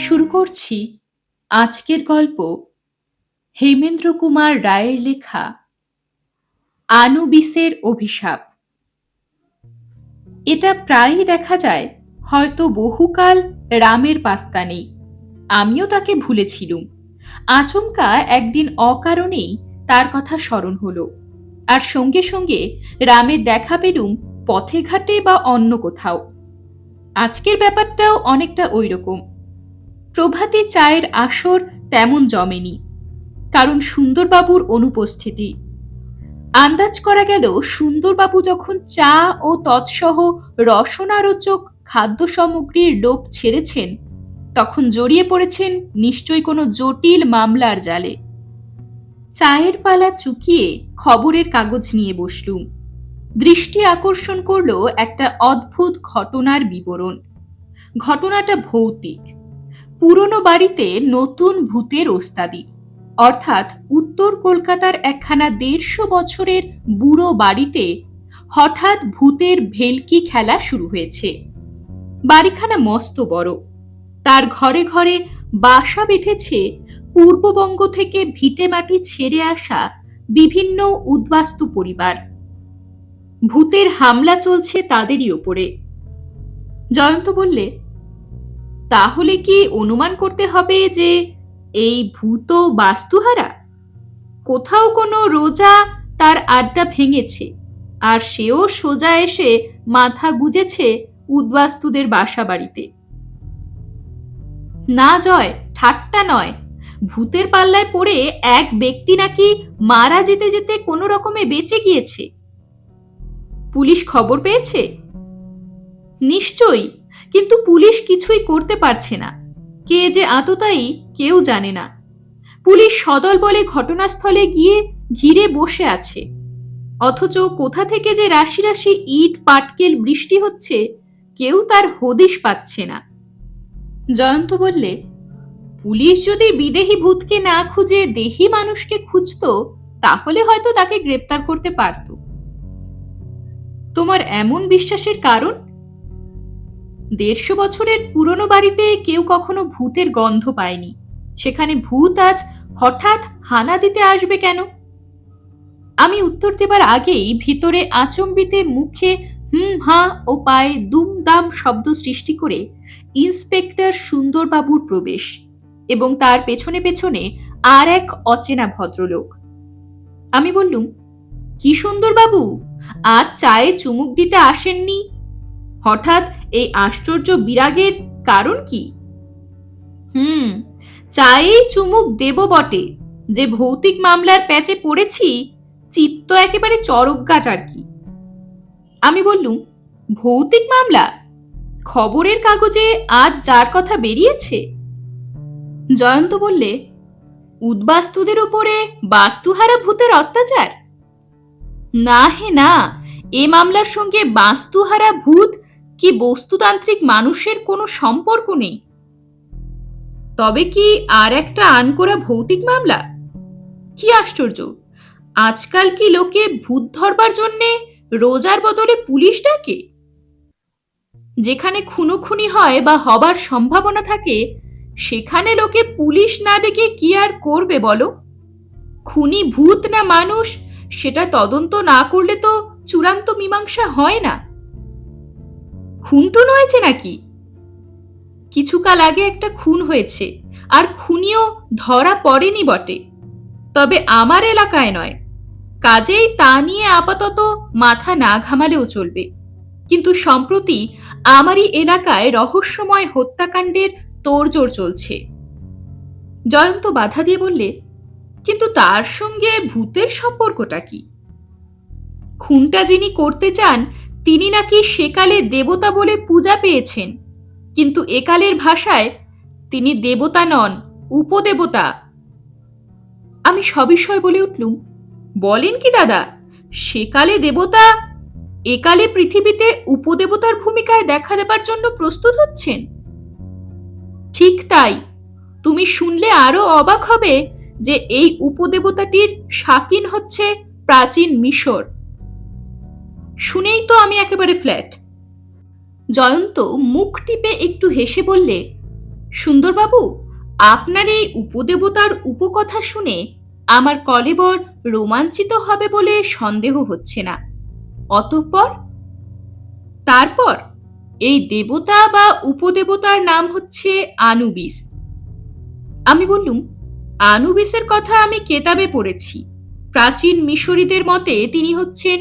শুরু করছি আজকের গল্প হেমেন্দ্র কুমার রায়ের লেখা আনুবিসের অভিশাপ। এটা প্রায়ই দেখা যায়, হয়তো বহুকাল রামের পাত্তা নেই, আমিও তাকে ভুলেছিলুম। আচমকা একদিন অকারণেই তার কথা স্মরণ হলো, আর সঙ্গে সঙ্গে রামের দেখা পেলুম পথে ঘাটে বা অন্য কোথাও। আজকের ব্যাপারটাও অনেকটা ওই রকম। প্রভাতী চায়ের আসর তেমন জমেনি, কারণ সুন্দরবাবুর অনুপস্থিতি। আন্দাজ করা গেল সুন্দরবাবু যখন চা ও তৎসহ রসনারোচক খাদ্য সামগ্রীর লোভ ছেড়েছেন, তখন জড়িয়ে পড়েছেন নিশ্চয়ই কোনো জটিল মামলার জালে। চায়ের পালা চুকিয়ে খবরের কাগজ নিয়ে বসলুম। দৃষ্টি আকর্ষণ করল একটা অদ্ভুত ঘটনার বিবরণ। ঘটনাটা ভৌতিক। পুরনো বাড়িতে নতুন ভূতের ওস্তাদি, অর্থাৎ উত্তর কলকাতার একখানা ১৫০ বছরের বুড়ো বাড়িতে হঠাৎ ভূতের ভেলকি খেলা শুরু হয়েছে। বাড়িখানা মস্ত বড়, তার ঘরে ঘরে বাসা বেঁধেছে পূর্ববঙ্গ থেকে ভিটে মাটি ছেড়ে আসা বিভিন্ন উদ্বাস্তু পরিবার। ভূতের হামলা চলছে তাদেরই ওপরে। জয়ন্ত বললে, তাহলে কি অনুমান করতে হবে যে এই ভূত বাস্তুহারা? কোথাও কোনো রোজা তার আড্ডা ভেঙেছে, আর সেও সোজা এসে মাথা গুজেছে উদ্বাস্তুদের বাসা বাড়িতে। না জয়, ঠাট্টা নয়। ভূতের পাল্লায় পড়ে এক ব্যক্তি নাকি মারা যেতে যেতে কোনো রকমে বেঁচে গিয়েছে। পুলিশ খবর পেয়েছে? নিশ্চয়ই, কিন্তু পুলিশ কিছুই করতে পারছে না। কে যে আততায়ী কেউ জানে না। পুলিশ সদল বলে ঘটনাস্থলে গিয়ে ঘিরে বসে আছে, অথচ কোথা থেকে যে রাশি রাশি ইট পাটকেল বৃষ্টি হচ্ছে কেউ তার হদিশ পাচ্ছে না। জয়ন্ত বললে, পুলিশ যদি বিদেহী ভূতকে না খুঁজে দেহী মানুষকে খুঁজত, তাহলে হয়তো তাকে গ্রেপ্তার করতে পারত। তোমার এমন বিশ্বাসের কারণ? ১৫০ বছরের পুরনো বাড়িতে কেউ কখনো ভূতের গন্ধ পায়নি, সেখানে ভূত আজ হঠাৎ হানা দিতে আসবে কেন? আমি উত্তর দেবার আগেই ভিতরে আচম্বিতে মুখে হুম হা ও পায়ে দুমদাম শব্দ সৃষ্টি করে ইন্সপেক্টর সুন্দরবাবুর প্রবেশ, এবং তার পেছনে পেছনে আর এক অচেনা ভদ্রলোক। আমি বললুম, কি সুন্দরবাবু, আজ চায়ে চুমুক দিতে আসেননি? হঠাৎ এই আশ্চর্য বিরাগের কারণ কি? চায়েই চুমুক দেব বটে, যে ভৌতিক মামলার প্যাচে পড়েছি, চিত্ত একেবারে চরক গাছ আর কি। আমি বললুম, ভৌতিক মামলা? খবরের কাগজে আজ যার কথা বেরিয়েছে? জয়ন্ত বললে, উদ্বাস্তুদের উপরে বাস্তুহারা ভূতের অত্যাচার? না হে না, এ মামলার সঙ্গে বাস্তুহারা ভূত কি বস্তুতান্ত্রিক মানুষের কোনো সম্পর্ক নেই। তবে কি আর একটা আনকোরা ভৌতিক মামলা? কি আশ্চর্য, আজকাল কি লোকে ভূত ধরবার জন্যে রোজার বদলে পুলিশ ডাকে? যেখানে খুনোখুনি হয় বা হবার সম্ভাবনা থাকে, সেখানে লোকে পুলিশ না ডেকে কি আর করবে বলো? খুনি ভূত না মানুষ, সেটা তদন্ত না করলে তো চূড়ান্ত মীমাংসা হয় না। খুনটুন হয়েছে নাকি? কিছুকাল আগে একটা খুন হয়েছে, আর খুনিও ধরা পড়েনি বটে, তবে আমার এলাকায় নয়। কাজেই তা নিয়ে আপাতত মাথা না ঘামালেও চলবে। কিন্তু সম্প্রতি আমারই এলাকায় রহস্যময় হত্যাকাণ্ডের তোড়জোড় চলছে। জয়ন্ত বাধা দিয়ে বললে, কিন্তু তার সঙ্গে ভূতের সম্পর্কটা কি? খুনটা যিনি করতে চান তিনি নাকি সেকালে দেবতা বলে পূজা পেয়েছেন, কিন্তু একালের ভাষায় তিনি দেবতা নন, উপদেবতা। আমি সবিস্ময় বলে উঠলুম, বলেন কি দাদা, সেকালে দেবতা একালে পৃথিবীতে উপদেবতার ভূমিকায় দেখা দেবার জন্য প্রস্তুত হচ্ছেন? ঠিক তাই। তুমি শুনলে আরো অবাক হবে যে এই উপদেবতাটির শাকিন হচ্ছে প্রাচীন মিশর। শুনেই তো আমি একেবারে ফ্ল্যাট। জয়ন্ত মুখ টিপে একটু হেসে বললে, সুন্দরবাবু, আপনার এই উপদেবতার উপকথা শুনে আমার কলেবর রোমাঞ্চিত হবে বলে সন্দেহ হচ্ছে না। অতঃপর? তারপর এই দেবতা বা উপদেবতার নাম হচ্ছে আনুবিস। আমি বললুম, আনুবিসের কথা আমি কেতাবে পড়েছি। প্রাচীন মিশরীদের মতে তিনি হচ্ছেন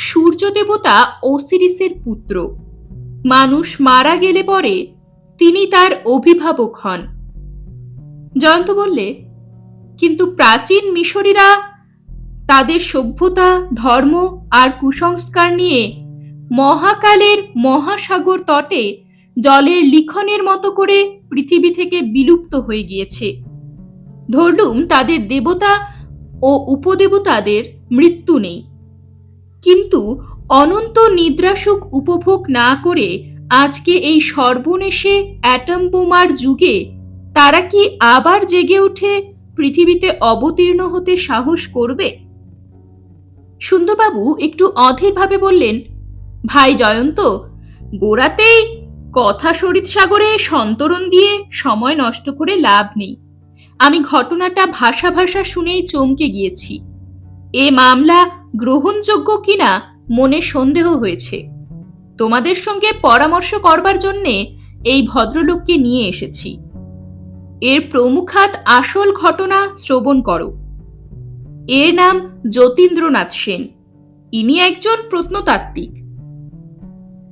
সূর্য দেবতা ওসিরিসের পুত্র। মানুষ মারা গেলে পরে তিনি তার অভিভাবক হন। জয়ন্ত বললে, কিন্তু প্রাচীন মিশরীরা তাদের সভ্যতা, ধর্ম আর কুসংস্কার নিয়ে মহাকালের মহাসাগর তটে জলের লিখনের মতো করে পৃথিবী থেকে বিলুপ্ত হয়ে গিয়েছে। ধরলুম তাদের দেবতা ও উপদেবতাদের মৃত্যু নেই, কিন্তু অনন্ত নিদ্রাসুখ উপভোগ না করে আজকে এই সর্বনেশে অ্যাটম বোমার যুগে তারা কি আবার জেগে উঠে পৃথিবীতে অবতীর্ণ হতে সাহস করবে? সুন্দরবাবু একটু অধীরভাবে বললেন, ভাই জয়ন্ত, গোড়াতেই কথা শরীর সাগরে সন্তরণ দিয়ে সময় নষ্ট করে লাভ নেই। আমি ঘটনাটা ভাষা ভাষা শুনেই চমকে গিয়েছি। এ মামলা গ্রহণযোগ্য কিনা মনে সন্দেহ হয়েছে। তোমাদের সঙ্গে পরামর্শ করবার জন্যে এই ভদ্রলোককে নিয়ে এসেছি। এর প্রমুখাত আসল ঘটনা শ্রবণ করো। এর নাম যতীন্দ্রনাথ সেন। ইনি একজন প্রত্নতাত্ত্বিক।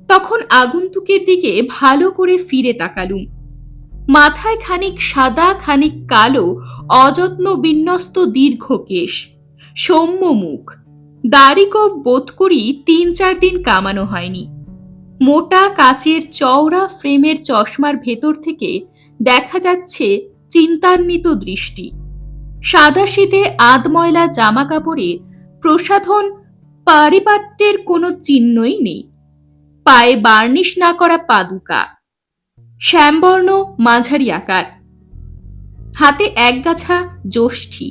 তখন আগন্তুকের দিকে ভালো করে ফিরে তাকালুম। মাথায় খানিক সাদা, খানিক কালো, অযত্ন বিন্যস্ত দীর্ঘ কেশ, সৌম্য মুখ। দাড়িকোপ বোধ করি ৩-৪ দিন কামানো হয়নি। মোটা কাচের চওড়া ফ্রেমের চশমার ভেতর থেকে দেখা যাচ্ছে চিন্তান্বিত দৃষ্টি। সাদাসিধে আধময়লা জামা কাপড়ে প্রসাধন পারিপাট্যের কোনো চিহ্নই নেই। পায়ে বার্নিশ না করা পাদুকা, শ্যামবর্ণ, মাঝারি আকার। হাতে একগাছা যষ্ঠি।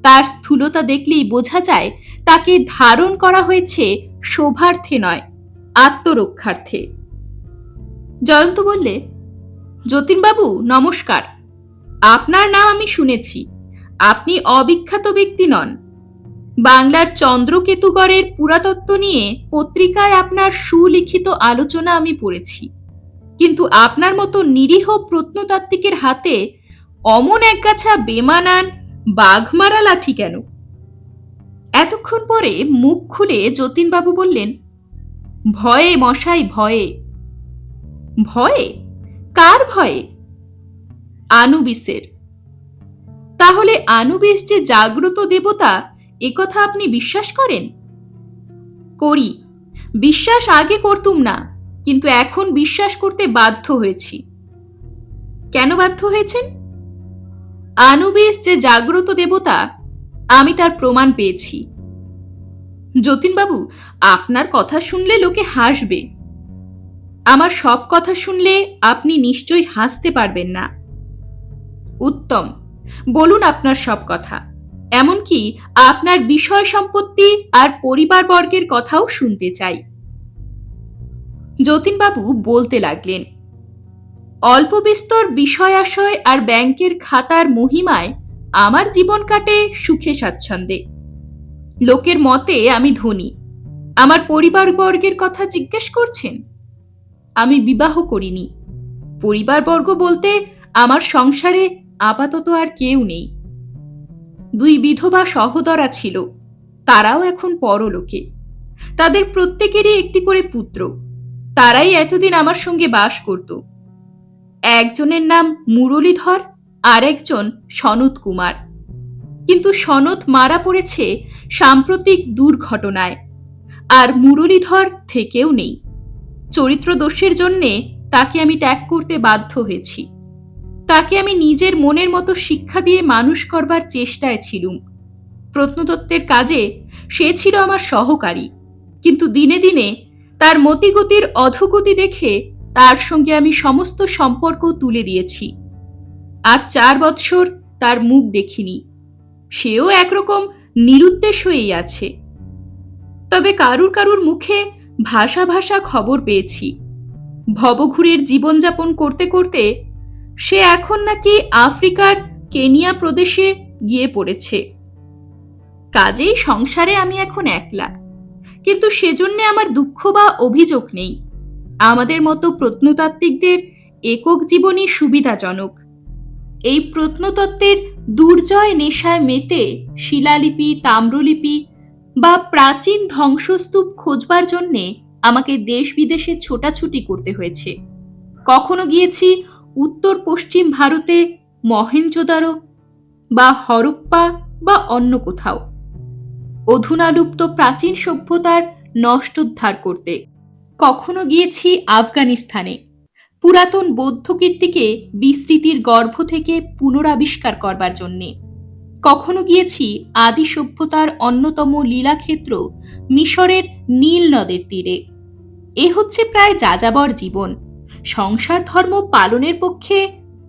তার স্থূলতা দেখলেই বোঝা যায় তাকে ধারণ করা হয়েছে শোভার্থে নয়, আত্মরক্ষার্থে। জয়ন্ত বললে, যতীনবাবু নমস্কার। আপনার নাম আমি শুনেছি। আপনি অবিখ্যাত ব্যক্তি নন। বাংলার চন্দ্রকেতুগড়ের পুরাতত্ত্ব নিয়ে পত্রিকায় আপনার সুলিখিত আলোচনা আমি পড়েছি, কিন্তু আপনার মতো নিরীহ প্রত্নতাত্ত্বিকের হাতে অমন একগাছা বেমানান বাঘমারা লাঠি কেন? এতক্ষণ পরে মুখ খুলে যতীনবাবু বললেন, ভয়ে মশাই, ভয়ে। ভয়ে? কার ভয়ে? আনুবিসের। তাহলে আনুবিস যে জাগ্রত দেবতা, একথা আপনি বিশ্বাস করেন? করি। বিশ্বাস আগে করতুম না, কিন্তু এখন বিশ্বাস করতে বাধ্য হয়েছি। কেন বাধ্য হয়েছেন? আনুবিস যে জাগ্রত দেবতা, আমি তার প্রমাণ পেয়েছি। যতীনবাবু, আপনার কথা শুনলে লোকে হাসবে। আমার সব কথা শুনলে আপনি নিশ্চয়ই হাসতে পারবেন না। উত্তম, বলুন আপনার সব কথা। এমনকি আপনার বিষয় সম্পত্তি আর পরিবারবর্গের কথাও শুনতে চাই। যতীনবাবু বলতে লাগলেন, অল্প বিস্তর বিষয়াশয় আর ব্যাংকের খাতার মহিমায় আমার জীবন কাটে সুখে স্বাচ্ছন্দ্যে। লোকের মতে আমি ধনী। আমার পরিবারবর্গের কথা জিজ্ঞেস করছেন? আমি বিবাহ করিনি। পরিবারবর্গ বলতে আমার সংসারে আপাতত আর কেউ নেই। 2 বিধবা সহোদরা ছিল, তারাও এখন পরলোকে। তাদের প্রত্যেকেরই একটি করে পুত্র। তারাই এতদিন আমার সঙ্গে বাস করত। একজনের নাম মুরলীধর, আর একজন সনত কুমার। কিন্তু সনত মারা পড়েছে সাম্প্রতিক দুর্ঘটনায়, আর মুরলীধর থেকেও নেই। চরিত্র দোষের জন্যে তাকে আমি ত্যাগ করতে বাধ্য হয়েছি। তাকে আমি নিজের মনের মতো শিক্ষা দিয়ে মানুষ করবার চেষ্টায় ছিলুম। প্রত্নতত্ত্বের কাজে সে ছিল আমার সহকারী, কিন্তু দিনে দিনে তার মতিগতির অধোগতি দেখে তার সঙ্গে আমি সমস্ত সম্পর্ক তুলে দিয়েছি। আর 4 বৎসর তার মুখ দেখিনি। সেও একরকম নিরুদ্দেশ হয়েই আছে। তবে কারুর কারুর মুখে ভাষা ভাষা খবর পেয়েছি। ভবঘুরের জীবনযাপন করতে করতে সে এখন নাকি আফ্রিকার কেনিয়া প্রদেশে গিয়ে পড়েছে। কাজেই সংসারে আমি এখন একলা, কিন্তু সেজন্য আমার দুঃখ বা অভিযোগ নেই। আমাদের মতো প্রত্নতাত্ত্বিকদের একক জীবনই সুবিধাজনক। এই প্রত্নতত্ত্বের দুর্জয় নেশায় মেতে শিলালিপি, তাম্রলিপি বা প্রাচীন ধ্বংসস্তূপ খোঁজবার জন্যে আমাকে দেশ বিদেশে ছোটাছুটি করতে হয়েছে। কখনো গিয়েছি উত্তর পশ্চিম ভারতে মহেঞ্জোদারো বা হরপ্পা বা অন্য কোথাও অধুনালুপ্ত প্রাচীন সভ্যতার নষ্টোদ্ধার করতে। কখনো গিয়েছি আফগানিস্তানে পুরাতন বৌদ্ধ কীর্তিকে বিস্মৃতির গর্ভ থেকে পুনরাবিষ্কার করবার জন্যে। কখনো গিয়েছি আদি সভ্যতার অন্যতম লীলাক্ষেত্র মিশরের নীল নদের তীরে। এ হচ্ছে প্রায় যাযাবর জীবন, সংসার ধর্ম পালনের পক্ষে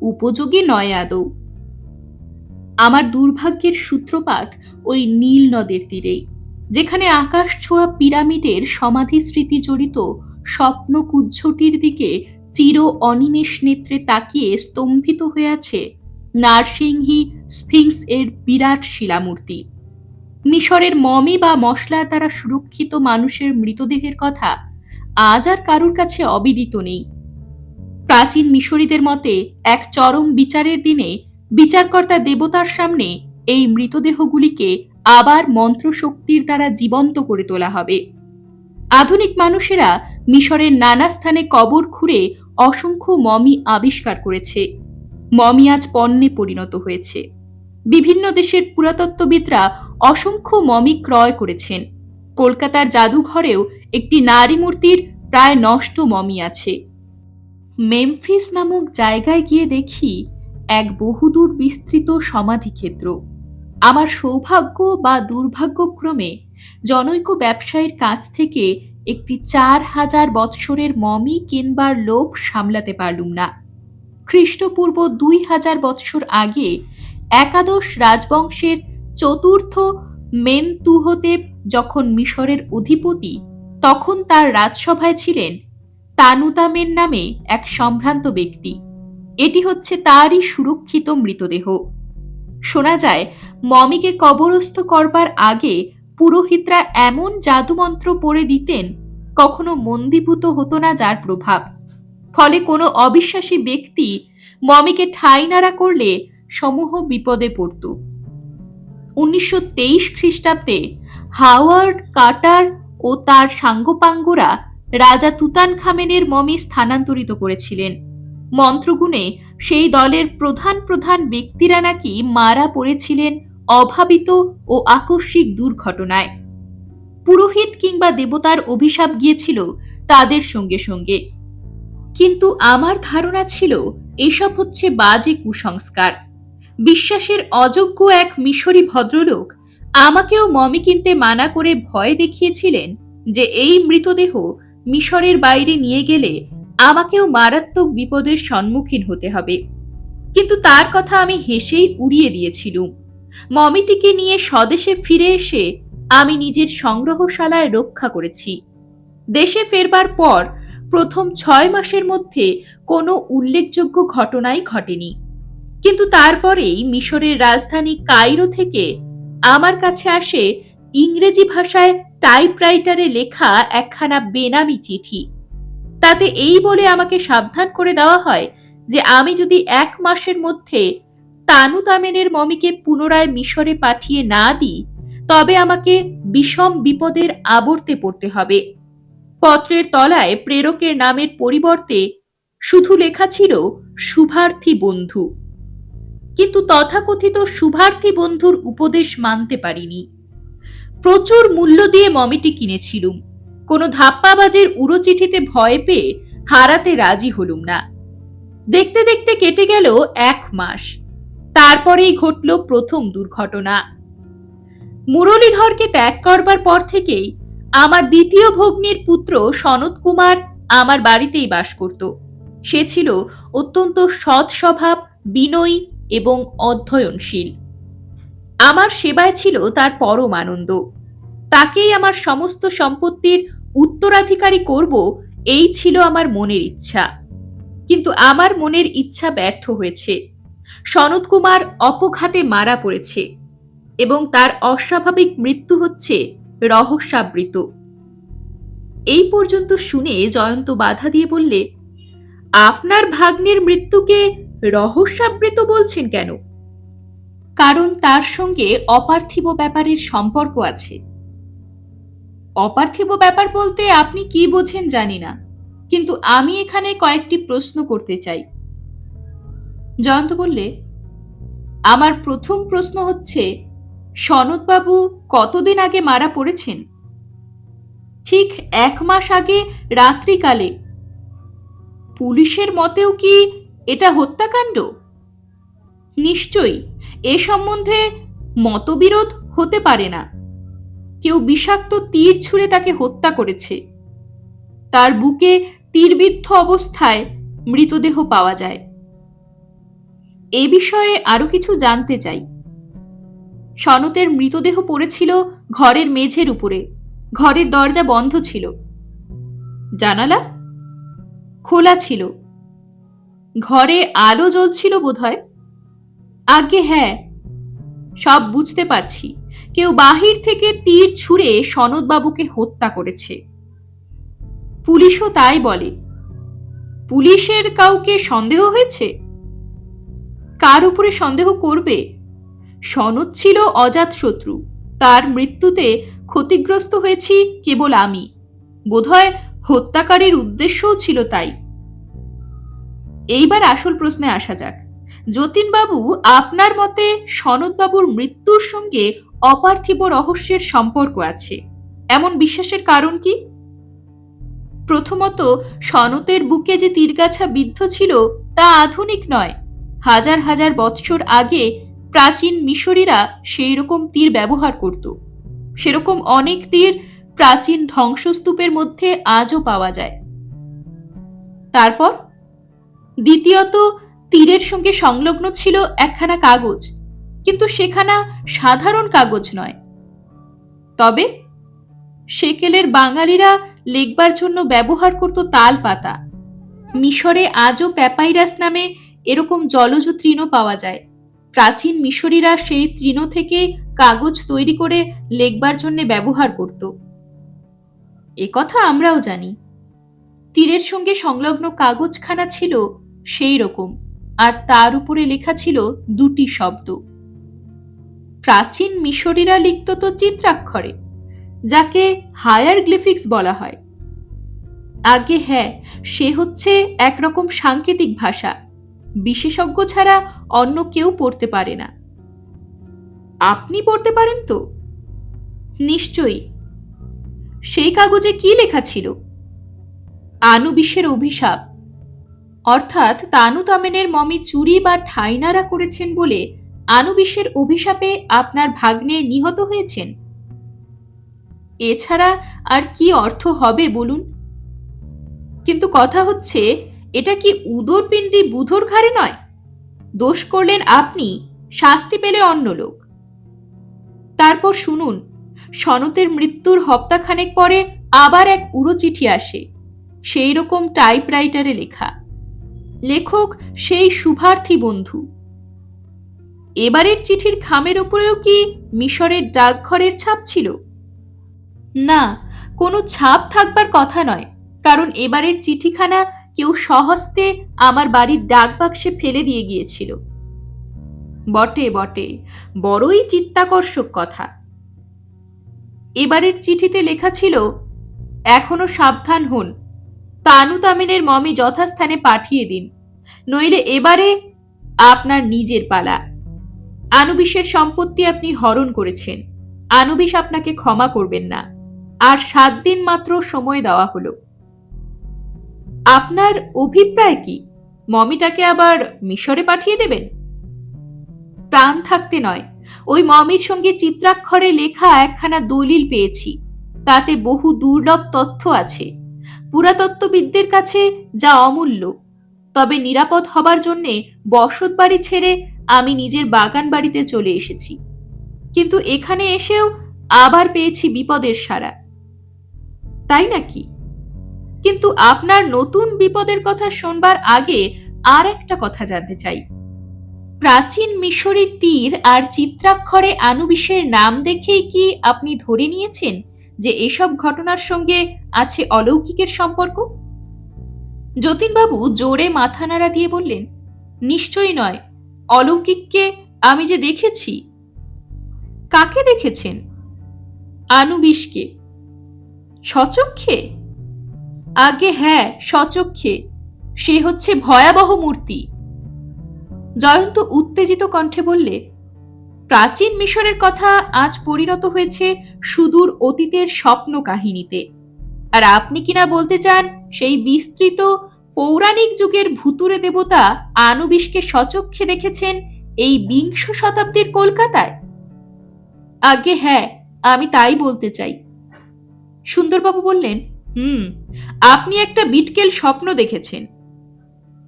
উপযোগী নয় আদৌ। আমার দুর্ভাগ্যের সূত্রপাত ওই নীল নদের তীরেই, যেখানে আকাশ ছোঁয়া পিরামিডের সমাধি স্মৃতি জড়িত স্বপ্নকুজ্ঝটির দিকে চির অনিমেষ নেত্রে তাকিয়ে স্তম্ভিত হয়ে আছে নারসিংহী স্ফিংস এর বিরাট শিলামূর্তি। মিশরের মমি বা মশলার দ্বারা সুরক্ষিত মানুষের মৃতদেহের কথা আজ আর কারুর কাছে অবিদিত নেই। প্রাচীন মিশরীদের মতে এক চরম বিচারের দিনে বিচারকর্তা দেবতার সামনে এই মৃতদেহগুলিকে আবার মন্ত্রশক্তির দ্বারা জীবন্ত করে তোলা হবে। আধুনিক মানুষেরা মিশরের নানা স্থানে কবর খুঁড়ে অসংখ্য মমি আবিষ্কার করেছে। মমি আজ পণ্যে পরিণত হয়েছে। বিভিন্ন দেশের পুরাতত্ত্ববিদরা অসংখ্য মমি ক্রয় করেছেন। কলকাতার জাদুঘরেও একটি নারী মূর্তির প্রায় নষ্ট মমি আছে। মেমফিস নামক জায়গায় গিয়ে দেখি এক বহুদূর বিস্তৃত সমাধিক্ষেত্র। আমার সৌভাগ্য বা দুর্ভাগ্যক্রমে জনৈক ব্যবসায়ীর কাছ থেকে একটি 4000 বৎসরের মমি কিনবার লোভ সামলাতে পারলুম না। খ্রিস্টপূর্ব 2000 বৎসর আগে একাদশ রাজবংশের চতুর্থ মেনতুহোতেপ যখন মিশরের অধিপতি, তখন তার রাজসভায় ছিলেন তানুতামেন নামে এক সম্ভ্রান্ত ব্যক্তি। এটি হচ্ছে তারই সুরক্ষিত মৃতদেহ। শোনা যায় মমিকে কবরস্থ করবার আগে পুরোহিতরা এমন জাদুমন্ত্র পড়ে দিতেন কখনো মন্দীভূত হতো না যার প্রভাব। ফলে কোনো অবিশ্বাসী ব্যক্তি মমিকে ঠাঁই নাড়া করলে সমূহ বিপদে পড়ত। 1923 খ্রিস্টাব্দে হাওয়ার্ড কার্টার ও তার সাঙ্গপাঙ্গরা রাজা তুতানখামেনের মমি স্থানান্তরিত করেছিলেন। মন্ত্রগুণে সেই দলের প্রধান প্রধান ব্যক্তিরা নাকি মারা পড়েছিলেন অভাবিত ও আকস্মিক দুর্ঘটনায়। পুরোহিত কিংবা দেবতার অভিশাপ গিয়েছিল তাদের সঙ্গে সঙ্গে। কিন্তু আমার ধারণা ছিল এসব হচ্ছে বাজে কুসংস্কার। বিশ্বাসের অযোগ্য এক মিশরী ভদ্রলোক আমাকেও মমি কিনতে মানা করে ভয় দেখিয়েছিলেন যে এই মৃতদেহ মিশরের বাইরে নিয়ে গেলে আমাকেও মারাত্মক বিপদের সম্মুখীন হতে হবে। কিন্তু তার কথা আমি হেসেই উড়িয়ে দিয়েছিলুম। মমিটিকে নিয়ে স্বদেশে ফিরে এসে আমি নিজের সংগ্রহশালায় রক্ষা করেছি। দেশে ফেরবার পর প্রথম 6 মাসের মধ্যে কোনো উল্লেখযোগ্য ঘটনাই ঘটেনি। কিন্তু তারপরেই মিশরের রাজধানী কায়রো থেকে আমার কাছে আসে ইংরেজি ভাষায় টাইপরাইটারে লেখা একখানা বেনামি চিঠি। তাতে এই বলে আমাকে সাবধান করে দেওয়া হয় যে আমি যদি 1 মাসের মধ্যে তানুতামেনের মমিকে পুনরায় মিশরে পাঠিয়ে না দিই, তবে আমাকে বিষম বিপদের আবর্তে পড়তে হবে। পত্রের তলায় প্রেরকের নামের পরিবর্তে শুধু লেখা ছিল শুভার্থী বন্ধু। কিন্তু তথাকথিত শুভার্থী বন্ধুর উপদেশ মানতে পারিনি। প্রচুর মূল্য দিয়ে মমিটি কিনেছিলুম। কোনো ধাপ্পাবাজের উড়ো চিঠিতে ভয় পেয়ে হারাতে রাজি হলুম না। দেখতে দেখতে কেটে গেল 1 মাস। তারপরেই ঘটল প্রথম দুর্ঘটনা। মুরলীধরকে ত্যাগ করবার পর থেকেই আমার দ্বিতীয় ভগ্নীর পুত্র সনত কুমার আমার বাড়িতেই বাস করত। সে ছিল অত্যন্ত সৎ স্বভাব, বিনয়ী এবং অধ্যয়নশীল। আমার সেবায় ছিল তার পরম আনন্দ। তাকেই আমার সমস্ত সম্পত্তির উত্তরাধিকারী করব, এই ছিল আমার মনের ইচ্ছা। কিন্তু আমার মনের ইচ্ছা ব্যর্থ হয়েছে। সনৎ কুমার অপঘাতে মারা পড়েছে এবং তার অস্বাভাবিক মৃত্যু হচ্ছে রহস্যাবৃত। এই পর্যন্ত শুনে জয়ন্ত বাধা দিয়ে বললে, আপনার ভাগ্নের মৃত্যুকে রহস্যাবৃত বলছেন কেন? কারণ তার সঙ্গে অপার্থিব ব্যাপারের সম্পর্ক আছে। অপার্থিব ব্যাপার বলতে আপনি কি বোঝেন জানি না, কিন্তু আমি এখানে কয়েকটি প্রশ্ন করতে চাই। জয়ন্ত বললে, আমার প্রথম প্রশ্ন হচ্ছে, সনৎবাবু কতদিন আগে মারা পড়েছেন? ঠিক 1 মাস আগে রাত্রিকালে। পুলিশের মতেও কি এটা হত্যাকাণ্ড? নিশ্চয়ই এ সম্বন্ধে মতবিরোধ হতে পারে না। কেউ বিষাক্ত তীর ছুঁড়ে তাকে হত্যা করেছে। তার বুকে তীরবিদ্ধ অবস্থায় মৃতদেহ পাওয়া যায়। এ বিষয়ে আরো কিছু জানতে চাই। সনতের মৃতদেহ পড়েছিল ঘরের মেঝের উপরে। ঘরের দরজা বন্ধ ছিল। জানালা খোলা ছিল। ঘরে আলো জ্বলছিল বোধহয়। আজ্ঞে হ্যাঁ, সব বুঝতে পারছি। কেউ বাহির থেকে তীর ছুঁড়ে সনৎবাবুকে হত্যা করেছে। পুলিশও তাই বলে। পুলিশের কাউকে সন্দেহ হয়েছে? কার উপরে সন্দেহ করবে? সনৎ ছিল অজাতশত্রু। তার মৃত্যুতে ক্ষতিগ্রস্ত হয়েছি কেবল আমি। বোধহয় হত্যাকারীর উদ্দেশ্যও ছিল তাই। এইবার আসল প্রশ্নে আসা যাক। যতীনবাবু, আপনার মতে সনৎবাবুর মৃত্যুর সঙ্গে অপার্থিব রহস্যের সম্পর্ক আছে, এমন বিশ্বাসের কারণ কি? প্রথমত, সনতের বুকে যে তীরগাছা বিদ্ধ ছিল তা আধুনিক নয়। হাজার হাজার বৎসর আগে প্রাচীন মিশরীরা সেই রকম তীর ব্যবহার করত। সেরকম অনেক তীর প্রাচীন ধ্বংসস্তূপের মধ্যে আজও পাওয়া যায়। তারপর দ্বিতীয়ত, তীরের সঙ্গে সংলগ্ন ছিল একখানা কাগজ, কিন্তু সেখানা সাধারণ কাগজ নয়। তবে সেকেলের বাঙালিরা লেখবার জন্য ব্যবহার করত তাল পাতা। মিশরে আজও প্যাপাইরাস নামে এরকম জলজ তৃণ পাওয়া যায়। প্রাচীন মিশরীরা সেই তৃণ থেকে কাগজ তৈরি করে লেখবার জন্য ব্যবহার করত। এ কথা আমরাও জানি। তীরের সঙ্গে সংলগ্ন কাগজখানা ছিল সেই রকম, আর তার উপরে লেখা ছিল 2টি শব্দ। প্রাচীন মিশরীরা লিখত তো চিত্রাক্ষরে, যাকে হায়ারগ্লিফিক্স বলা হয়। আগে হ্যাঁ, সে হচ্ছে একরকম সাংকেতিক ভাষা। বিশেষজ্ঞ ছাড়া অন্য কেউ পড়তে পারে না। আপনি পড়তে পারেন তো? নিশ্চয়ই। সেই কাগজে কি লেখা ছিল? আনুবিসের অভিশাপ, অর্থাৎ তানুতামেনের মমি চুরি বা ঠাইনারা করেছেন বলে আনুবিসের অভিশাপে আপনার ভাগ্নে নিহত হয়েছেন। এছাড়া আর কি অর্থ হবে বলুন? কিন্তু কথা হচ্ছে, এটা কি উদরপিণ্ডি বুধোর ঘাড়ে নয়? দোষ করলেন আপনি, শাস্তি পেলে অন্য লোক। তারপর শুনুন, সনতের মৃত্যুর হপ্তাখানেক পরে আবার এক উড়ো চিঠি আসে, সেই রকম টাইপরাইটারে লেখা। লেখক সেই শুভার্থী বন্ধু। এবারের চিঠির খামের উপরেও কি মিশরের ডাকঘরের ছাপ ছিল? না, কোনো ছাপ থাকবার কথা নয়, কারণ এবারের চিঠিখানা কেউ স্বহস্তে আমার বাড়ির ডাকবাক্সে ফেলে দিয়ে গিয়েছিল। বটে বটে, বড়ই চিত্তাকর্ষক কথা। এবারের চিঠিতে লেখা ছিল, এখনো সাবধান হন, তানুতামিনের মমি যথাস্থানে পাঠিয়ে দিন, নইলে এবারে আপনার নিজের পালা। আনুবিসের সম্পত্তি আপনি হরণ করেছেন। আনুবিস আপনাকে ক্ষমা করবেন না। আর 7 দিন মাত্র সময় দেওয়া হলো। আপনার অভিপ্রায় কি? মমিটাকে আবার মিশরে পাঠিয়ে দেবেন? প্রাণ থাকতে নয়। ওই মমির সঙ্গে চিত্রাক্ষরে লেখা একখানা দলিল পেয়েছি। তাতে বহু দুর্লভ তথ্য আছে, পুরাতত্ত্ববিদদের কাছে যা অমূল্য। তবে নিরাপদ হবার জন্যে বসত বাড়ি ছেড়ে আমি নিজের বাগান বাড়িতে চলে এসেছি। কিন্তু এখানে এসেও আবার পেয়েছি বিপদের সারা। তাই নাকি? কিন্তু আপনার নতুন বিপদের কথা শুনবার আগে আর একটা কথা জানতে চাই। প্রাচীন মিশরী তীর আর চিত্রাক্ষরে আনুবিসের নাম দেখেই কি আপনি ধরে নিয়েছেন যে এসব ঘটনার সঙ্গে আছে অলৌকিকের সম্পর্ক? যতীনবাবু জোরে মাথা নাড়া দিয়ে বললেন, নিশ্চয়ই নয়। অলৌকিককে আমি যে দেখেছি। কাকে দেখেছেন? আনুবিসকে। সচক্ষে? আগে হ্যাঁ, সচক্ষে। সে হচ্ছে ভয়াবহ মূর্তি। জয়ন্ত উত্তেজিত কণ্ঠে বললে, প্রাচীন মিশরের কথা আজ পরিণত হয়েছে সুদূর অতীতের স্বপ্ন কাহিনীতে, আর আপনি কিনা বলতে চান সেই বিস্তৃত পৌরাণিক যুগের ভুতুরে দেবতা আনুবিসকে সচক্ষে দেখেছেন এই ২০ শতাব্দীর কলকাতায়? আগে হ্যাঁ, আমি তাই বলতে চাই। সুন্দরবাবু বললেন, আপনি একটা বিটকেল স্বপ্ন দেখেছেন।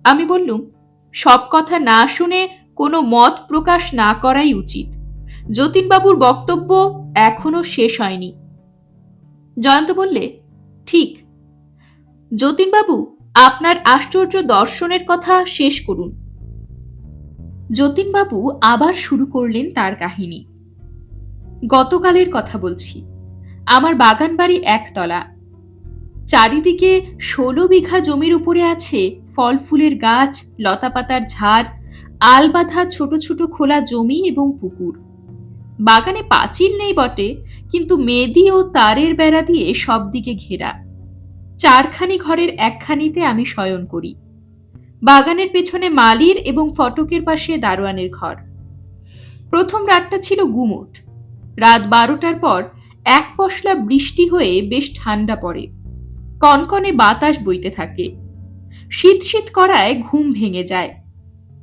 আমি বললুম, সব কথা না শুনে কোনো মত প্রকাশ না করাই উচিত। যতীনবাবুর বক্তব্য এখনো শেষ হয়নি। জয়ন্ত বললে, ঠিক। যতীনবাবু, আপনার আশ্চর্য দর্শনের কথা শেষ করুন। যতীনবাবু আবার শুরু করলেন তার কাহিনী। গতকালের কথা বলছি। আমার বাগান বাড়ি একতলা। চারিদিকে ১৬ বিঘা জমির উপরে আছে ফল ফুলের গাছ, লতাপাতার ঝাড়, আলবাঁধা ছোট ছোট খোলা জমি এবং পুকুর। বাগানে পাঁচিল নেই বটে, কিন্তু মেদি ও তারের বেড়া দিয়ে সব দিকে ঘেরা। ৪খানি ঘরের একখানিতে আমি শয়ন করি। বাগানের পেছনে মালির এবং ফটকের পাশে দারোয়ানের ঘর। প্রথম রাতটা ছিল গুমোট। রাত ১২টার পর এক পশলা বৃষ্টি হয়ে বেশ ঠান্ডা পড়ে। কনকনে বাতাস বইতে থাকে। শীত শীত করায় ঘুম ভেঙে যায়।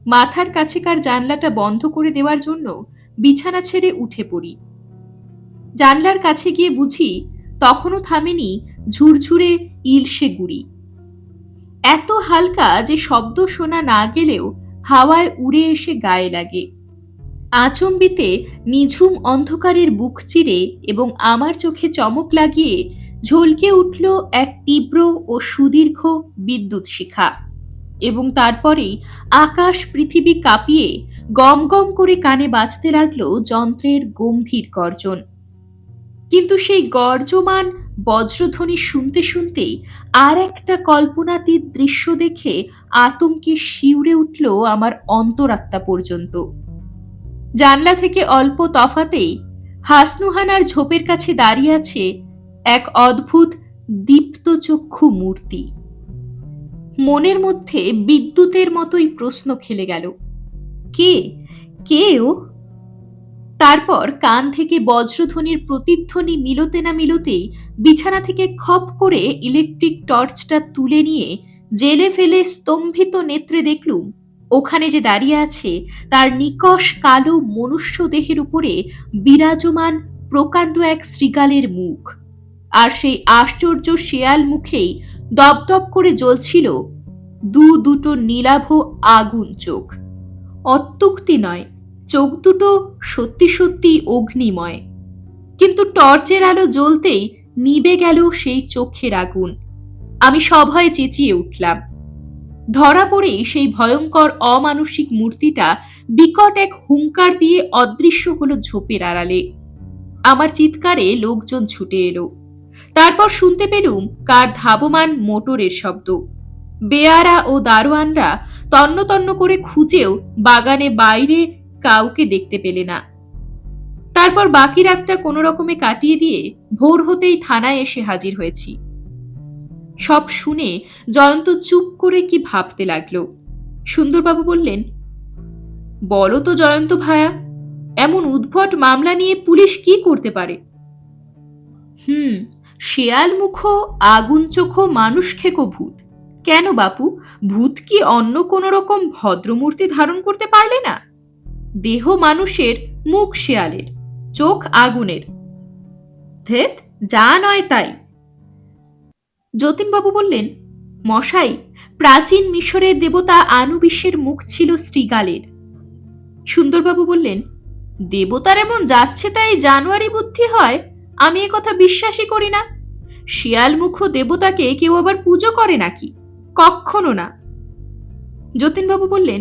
মাথার কাছেকার জানলাটা বন্ধ করে দেওয়ার জন্য বিছানা ছেড়ে উঠে পড়ি। জানলার কাছে গিয়ে বুঝি তখনও থামেনি ঝুরঝুরে ইলশে গুড়ি। এত হালকা যে শব্দ শোনা না গেলেও হাওয়ায় উড়ে এসে গায়ে লাগে। আচম্বিতে নিঝুম অন্ধকারের বুক চিরে এবং আমার চোখে চমক লাগিয়ে ঝলকে উঠল এক তীব্র ও সুদীর্ঘ বিদ্যুৎ শিখা, এবং তারপরেই আকাশ পৃথিবী কাঁপিয়ে গম গম করে কানে বাজতে লাগলো যন্ত্রের গম্ভীর গর্জন। কিন্তু সেই গর্জমান বজ্রধ্বনি শুনতে শুনতেই আর একটা কল্পনাতীত দৃশ্য দেখে আতঙ্কে শিউরে উঠল আমার অন্তরাত্মা পর্যন্ত। জানলা থেকে অল্প তফাতেই হাসনুহানার ঝোপের কাছে দাঁড়িয়ে আছে এক অদ্ভুত দীপ্তচক্ষু মূর্তি। মনের মধ্যে বিদ্যুতের মতোই প্রশ্ন খেলে গেল, কে কে ও? তারপর কান থেকে বজ্রধ্বনির প্রতিধ্বনি মিলতে না মিলতেই বিছানা থেকে খপ করে ইলেকট্রিক টর্চটা তুলে নিয়ে জেলে ফেলে স্তম্ভিত নেত্রে দেখলুম ওখানে যে দাঁড়িয়ে আছে তার নিকষ কালো মনুষ্য দেহের উপরে বিরাজমান প্রকাণ্ড এক শৃগালের মুখ, আর সেই আশ্চর্য শেয়াল মুখেই দপদপ করে জ্বলছিল দুটো নীলাভ আগুন চোখ। অত্যুক্তি নয়, চোখ দুটো সত্যি সত্যি অগ্নিময়। কিন্তু টর্চের আলো জ্বলতেই নিবে গেল সেই চোখের আগুন। আমি সভয়ে চেঁচিয়ে উঠলাম। ধরা পড়েই সেই ভয়ঙ্কর অমানুষিক মূর্তিটা বিকট এক হুঙ্কার দিয়ে অদৃশ্য হলো ঝোপের আড়ালে। আমার চিৎকারে লোকজন ছুটে এলো। তারপর শুনতে পেলুম কার ধাবমান মোটরের শব্দ। বেয়ারা ও দারোয়ানরা তন্ন তন্ন করে খুঁজেও বাগানে বাইরে কাউকে দেখতে পেলে না। তারপর বাকি রাতটা কোনো রকমে কাটিয়ে দিয়ে ভোর হতেই থানায় এসে হাজির হয়েছি। সব শুনে জয়ন্ত চুপ করে কি ভাবতে লাগলো। সুন্দরবাবু বললেন, বলো তো জয়ন্ত ভায়া, এমন উদ্ভট মামলা নিয়ে পুলিশ কি করতে পারে? শেয়াল মুখ, আগুন চোখ, মানুষ খেকো ভূত। কেন বাপু, ভূত কি অন্য কোন রকম ভদ্রমূর্তি ধারণ করতে পারলে না? দেহ মানুষের, মুখ শেয়ালের, চোখ আগুনের। ধেত, যা নয় তাই। যতীনবাবু বললেন, মশাই, প্রাচীন মিশরের দেবতা আনুবিসের মুখ ছিল শৃগালের। সুন্দরবাবু বললেন, দেবতার এমন যাচ্ছে তাই জানুয়ারি বুদ্ধি হয়, আমি এ কথা বিশ্বাসই করি না। শিয়ালমুখ দেবতাকে কেউ আবার পুজো করে নাকি? কখনো না। যতীনবাবু বললেন,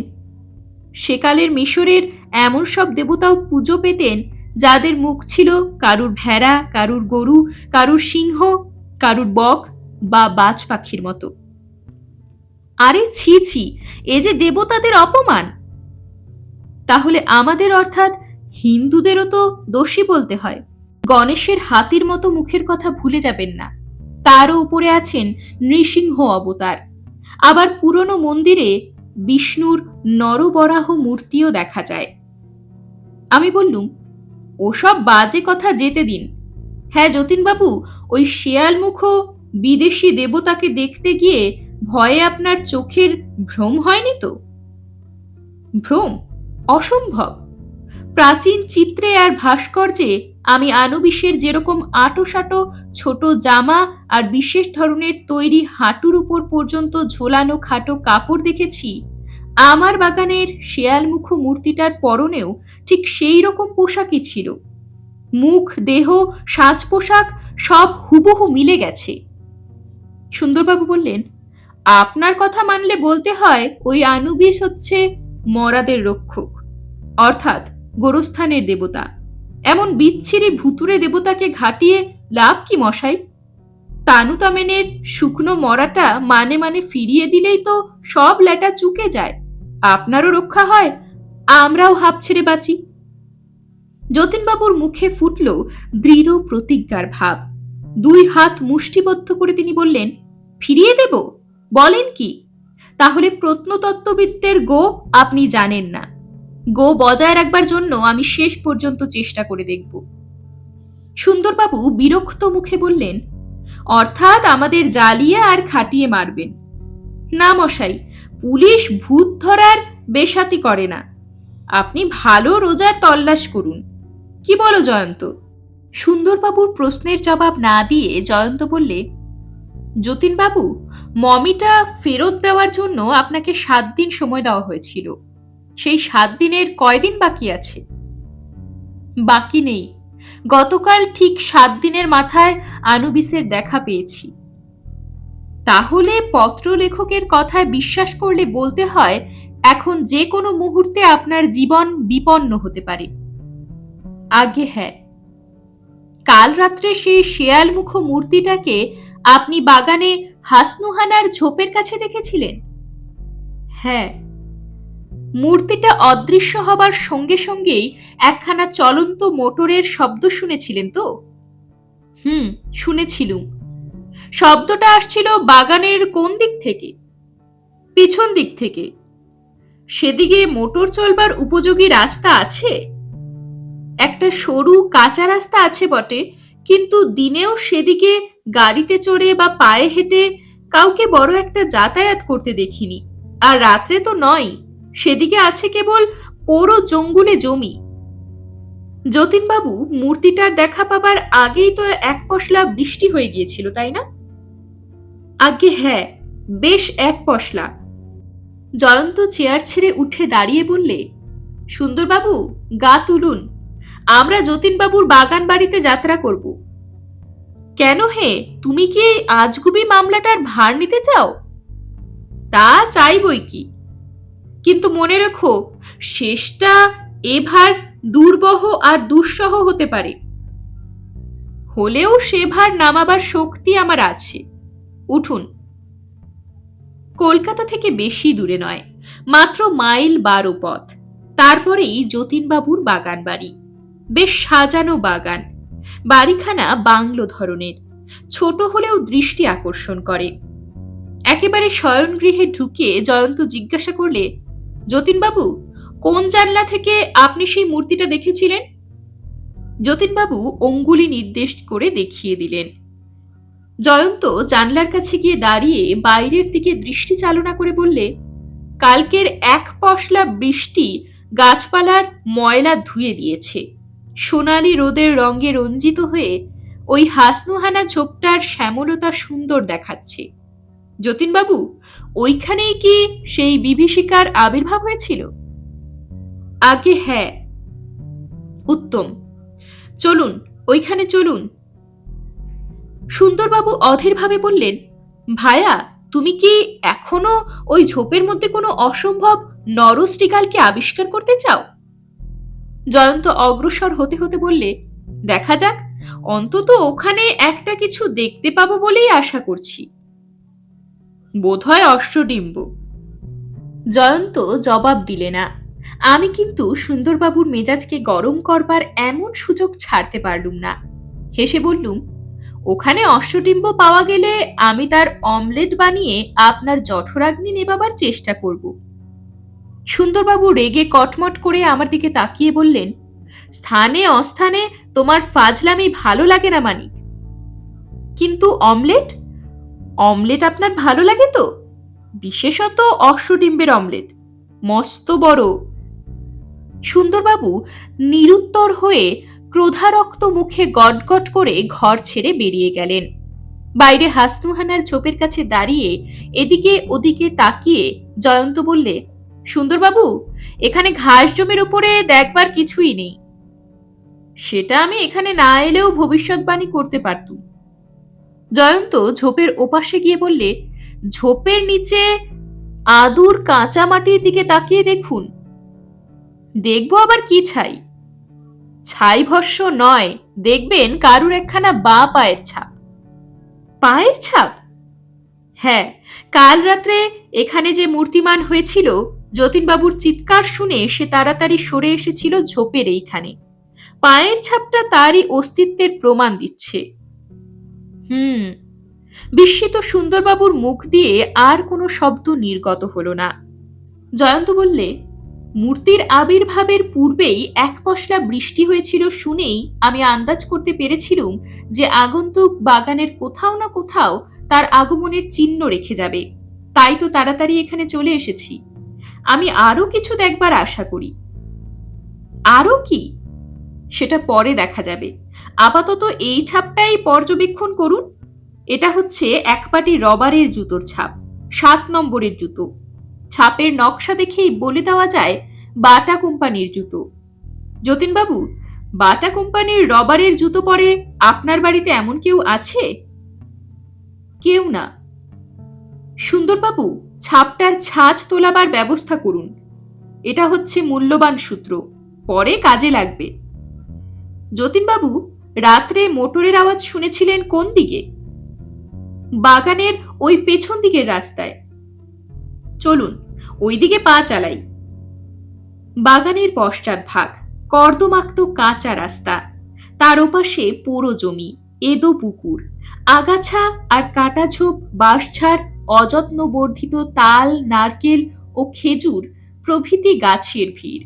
সেকালের মিশরের এমন সব দেবতাও পুজো পেতেন যাদের মুখ ছিল কারুর ভেড়া, কারুর গরু, কারুর সিংহ, কারুর বক বা বাজ পাখির মতো। আরে ছি ছি, এ যে দেবতাদের অপমান। তাহলে আমাদের অর্থাৎ হিন্দুদেরও তো দোষী বলতে হয়। গণেশের হাতির মতো মুখের কথা ভুলে যাবেন না, তারও উপরে আছেন নৃসিংহ অবতার। আবার পুরনো মন্দিরে বিষ্ণুর নরবরাহ মূর্তিও দেখা যায়। আমি বললুম, ওসব বাজে কথা যেতে দিন। হ্যাঁ যতীনবাবু, ওই শেয়ালমুখ বিদেশি দেবতাকে দেখতে গিয়ে ভয়ে আপনার চোখের ভ্রম হয়নি তো? ভ্রম? অসম্ভব। প্রাচীন চিত্রে আর ভাস্কর্যে আমি আনুবিসের যেরকম আঁটোসাঁটো ছোট জামা আর বিশেষ ধরনের তৈরি হাঁটুর উপর পর্যন্ত ঝোলানো খাটো কাপড় দেখেছি, আমার বাগানের শেয়ালমুখ মূর্তিটার পরনেও ঠিক সেই রকম পোশাকই ছিল। মুখ, দেহ, সাজ পোশাক সব হুবহু মিলে গেছে। সুন্দরবাবু বললেন, আপনার কথা মানলে বলতে হয় ওই আনুবিস হচ্ছে মরাদের রক্ষক, অর্থাৎ গোরস্থানের দেবতা। এমন বিচ্ছিরি ভুতুরে দেবতাকে ঘাটিয়ে লাভ কি মশাই? তানুতামেনের শুকনো মরাটা মানে মানে ফিরিয়ে দিলেই তো সব ল্যাটা চুকে যায়, আপনারও রক্ষা হয়, আমরাও হাঁপ ছেড়ে বাঁচি। যতীনবাবুর মুখে ফুটল দৃঢ় প্রতিজ্ঞার ভাব। দুই হাত মুষ্টিবদ্ধ করে তিনি বললেন, ফিরিয়ে দেব? বলেন কি? তাহলে প্রত্নতত্ত্ববিদদের গো আপনি জানেন না। গো বজায় রাখবার জন্য আমি শেষ পর্যন্ত চেষ্টা করে দেখব। সুন্দরবাবু বিরক্ত মুখে বললেন, অর্থাৎ আমাদের জ্বালিয়ে আর খাটিয়ে মারবেন? না মশাই, পুলিশ ভূত ধরার বেসাতি করে না। আপনি ভালো রোজার তল্লাশ করুন। কি বলো জয়ন্ত? সুন্দরবাবুর প্রশ্নের জবাব না দিয়ে জয়ন্ত বললে, যতীনবাবু, মমিটা ফেরত দেওয়ার জন্য আপনাকে 7 দিন সময় দেওয়া হয়েছিল। সেই 7 দিনের কয়দিন বাকি আছে? বাকি নেই। গতকাল ঠিক 7 দিনের মাথায় আনুবিসের দেখা পেয়েছি। তাহলে পত্র লেখকের কথায় বিশ্বাস করলে বলতে হয় এখন যে কোনো মুহূর্তে আপনার জীবন বিপন্ন হতে পারে। আগে হ্যাঁ। কাল রাত্রে সেই শেয়ালমুখ মূর্তিটাকে আপনি বাগানে হাসনুহানার ঝোপের কাছে দেখেছিলেন? হ্যাঁ। মূর্তিটা অদৃশ্য হবার সঙ্গে সঙ্গেই একখানা চলন্ত মোটরের শব্দ শুনেছিলেন তো? শুনেছিলুম। শব্দটা আসছিল বাগানের কোন দিক থেকে? পিছন দিক থেকে। সেদিকে মোটর চলবার উপযোগী রাস্তা আছে? একটা সরু কাঁচা রাস্তা আছে বটে, কিন্তু দিনেও সেদিকে গাড়িতে চড়ে বা পায়ে হেঁটে কাউকে বড় একটা যাতায়াত করতে দেখিনি। আর রাত্রে তো নয়, সেদিকে আছে কেবল পোড়ো জঙ্গুলে জমি। যতীনবাবু, মূর্তিটার দেখা পাবার আগেই তো এক পশলা বৃষ্টি হয়ে গিয়েছিল, তাই না? আগে হ্যাঁ, বেশ এক পশলা। জয়ন্ত চেয়ার ছেড়ে উঠে দাঁড়িয়ে বললে, সুন্দরবাবু, গা তুলুন, আমরা যতীনবাবুর বাগান বাড়িতে যাত্রা করব। কেন হে, তুমি কি এই আজগুবি মামলাটার ভার নিতে চাও? তা চাইবই কি, কিন্তু মনে রেখো শেষটা এ ভার দুর্বহ আর দুঃসহ হতে পারে। হলেও সে ভার নামাবার শক্তি আমার আছে। উঠুন। কলকাতা থেকে বেশি দূরে নয়, মাত্র মাইল 12 পথ। তারপরেই যতীনবাবুর বাগান বাড়ি। বেশ সাজানো বাগান। বাড়িখানা বাংলো ধরনের, ছোট হলেও দৃষ্টি আকর্ষণ করে। একেবারে শয়নগৃহে ঢুকে জয়ন্ত জিজ্ঞাসা করলে, যতীনবাবু, কোন জানলা থেকে আপনি সেই মূর্তিটা দেখেছিলেন? যতীনবাবু অঙ্গুলি নির্দেশ করে দেখিয়ে দিলেন। জয়ন্ত জানলার কাছে গিয়ে দাঁড়িয়ে বাইরের দিকে দৃষ্টি চালনা করে বললে, কালকের এক পশলা বৃষ্টি গাছপালার ময়লা ধুয়ে দিয়েছে। সোনালি রোদের রঙে রঞ্জিত হয়ে ওই হাসনুহানা ঝোপটার শ্যামলতা সুন্দর দেখাচ্ছে। যতীনবাবু, ওইখানেই কি সেই বিভীষিকার আবির্ভাব হয়েছিল? আগে হ্যাঁ। উত্তম, চলুন, ওইখানে চলুন। সুন্দরবাবু অধীরভাবে বললেন, ভায়া, তুমি কি এখনো ওই ঝোপের মধ্যে কোনো অসম্ভব নরস্টিকালকে আবিষ্কার করতে চাও? জয়ন্ত অগ্রসর হতে হতে বললে, দেখা যাক, অন্তত ওখানে একটা কিছু দেখতে পাবো বলেই আশা করছি। বোধহয় অশ্বডিম্ব। জয়ন্ত জবাব দিলে না। আমি কিন্তু সুন্দরবাবুর মেজাজকে গরম করবার এমন সুযোগ ছাড়তে পারলুম না। হেসে বললুম, ওখানে অশ্বডিম্ব পাওয়া গেলে আমি তার অমলেট বানিয়ে আপনার জঠরাগ্নি নেবাবার চেষ্টা করব। সুন্দরবাবু রেগে কটমট করে আমার দিকে তাকিয়ে বললেন, স্থানে অস্থানে তোমার ফাজলামি ভালো লাগে না মানিক। কিন্তু অমলেট? অমলেট আপনার ভালো লাগে তো? বিশেষত অশ্বডিম্বের অমলেট, মস্ত বড়। সুন্দরবাবু নিরুত্তর হয়ে ক্রোধারক্ত মুখে গটগট করে ঘর ছেড়ে বেরিয়ে গেলেন। বাইরে হাসনুহানার ঝোপের কাছে দাঁড়িয়ে এদিকে ওদিকে তাকিয়ে জয়ন্ত বললে, সুন্দরবাবু, এখানে ঘাস জমির উপরে দেখবার কিছুই নেই। সেটা আমি এখানে না এলেও ভবিষ্যৎবাণী করতে পারতুম। জয়ন্ত ঝোপের ওপাশে গিয়ে বললে, ঝোপের নিচে আদুর কাঁচা মাটির দিকে তাকিয়ে দেখুন। দেখবো আবার কি ছাই? ছাই ভস্য নয়, দেখবেন কারুর একখানা বা পায়ের ছাপ। পায়ের ছাপ? হ্যাঁ, কাল রাত্রে এখানে যে মূর্তিমান হয়েছিল, যতীনবাবুর চিৎকার শুনে সে তাড়াতাড়ি সরে এসেছিল ঝোপের এইখানে। পায়ের ছাপটা তারই অস্তিত্বের প্রমাণ দিচ্ছে। বিস্মিত সুন্দরবাবুর মুখ দিয়ে আর কোনো শব্দ নির্গত হলো না। জয়ন্ত বললে, মূর্তির আবির্ভাবের পূর্বেই এক পশলা বৃষ্টি হয়েছিল শুনেই আমি আন্দাজ করতে পেরেছিলুম যে আগন্তুক বাগানের কোথাও না কোথাও তার আগমনের চিহ্ন রেখে যাবে। তাই তো তাড়াতাড়ি এখানে চলে এসেছি। আমি আরো কিছু দেখবার আশা করি। আরো কি? সেটা পরে দেখা যাবে। আপাতত এই ছাপটাই পর্যবেক্ষণ করুন। এটা হচ্ছে এক পাটি রবারের জুতোর ছাপ, 7 নম্বরের জুতো। ছাপের নকশা দেখেই বলে দেওয়া যায় বাটা কোম্পানির জুতো। যতীনবাবু, বাটা কোম্পানির রবারের জুতো পরে আপনার বাড়িতে এমন কেউ আছে? কেউ না। সুন্দরবাবু, ছাপটার ছাঁচ তোলাবার ব্যবস্থা করুন। এটা হচ্ছে মূল্যবান সূত্র, পরে কাজে লাগবে। যতীনবাবু, রাত্রে মোটরের আওয়াজ শুনেছিলেন কোন দিকে? বাগানের ওই পেছন দিকের রাস্তায়। চলুন, ওই দিকে পা চালাই। বাগানের পশ্চাৎ ভাগ, কর্দমাক্ত কাঁচা রাস্তা, তার ওপাশে পোড়ো জমি, এদো পুকুর, আগাছা আর কাটা ঝোপ, বাঁশঝাড়, অযত্ন বর্ধিত তাল, নারকেল ও খেজুর প্রভৃতি গাছের ভিড়।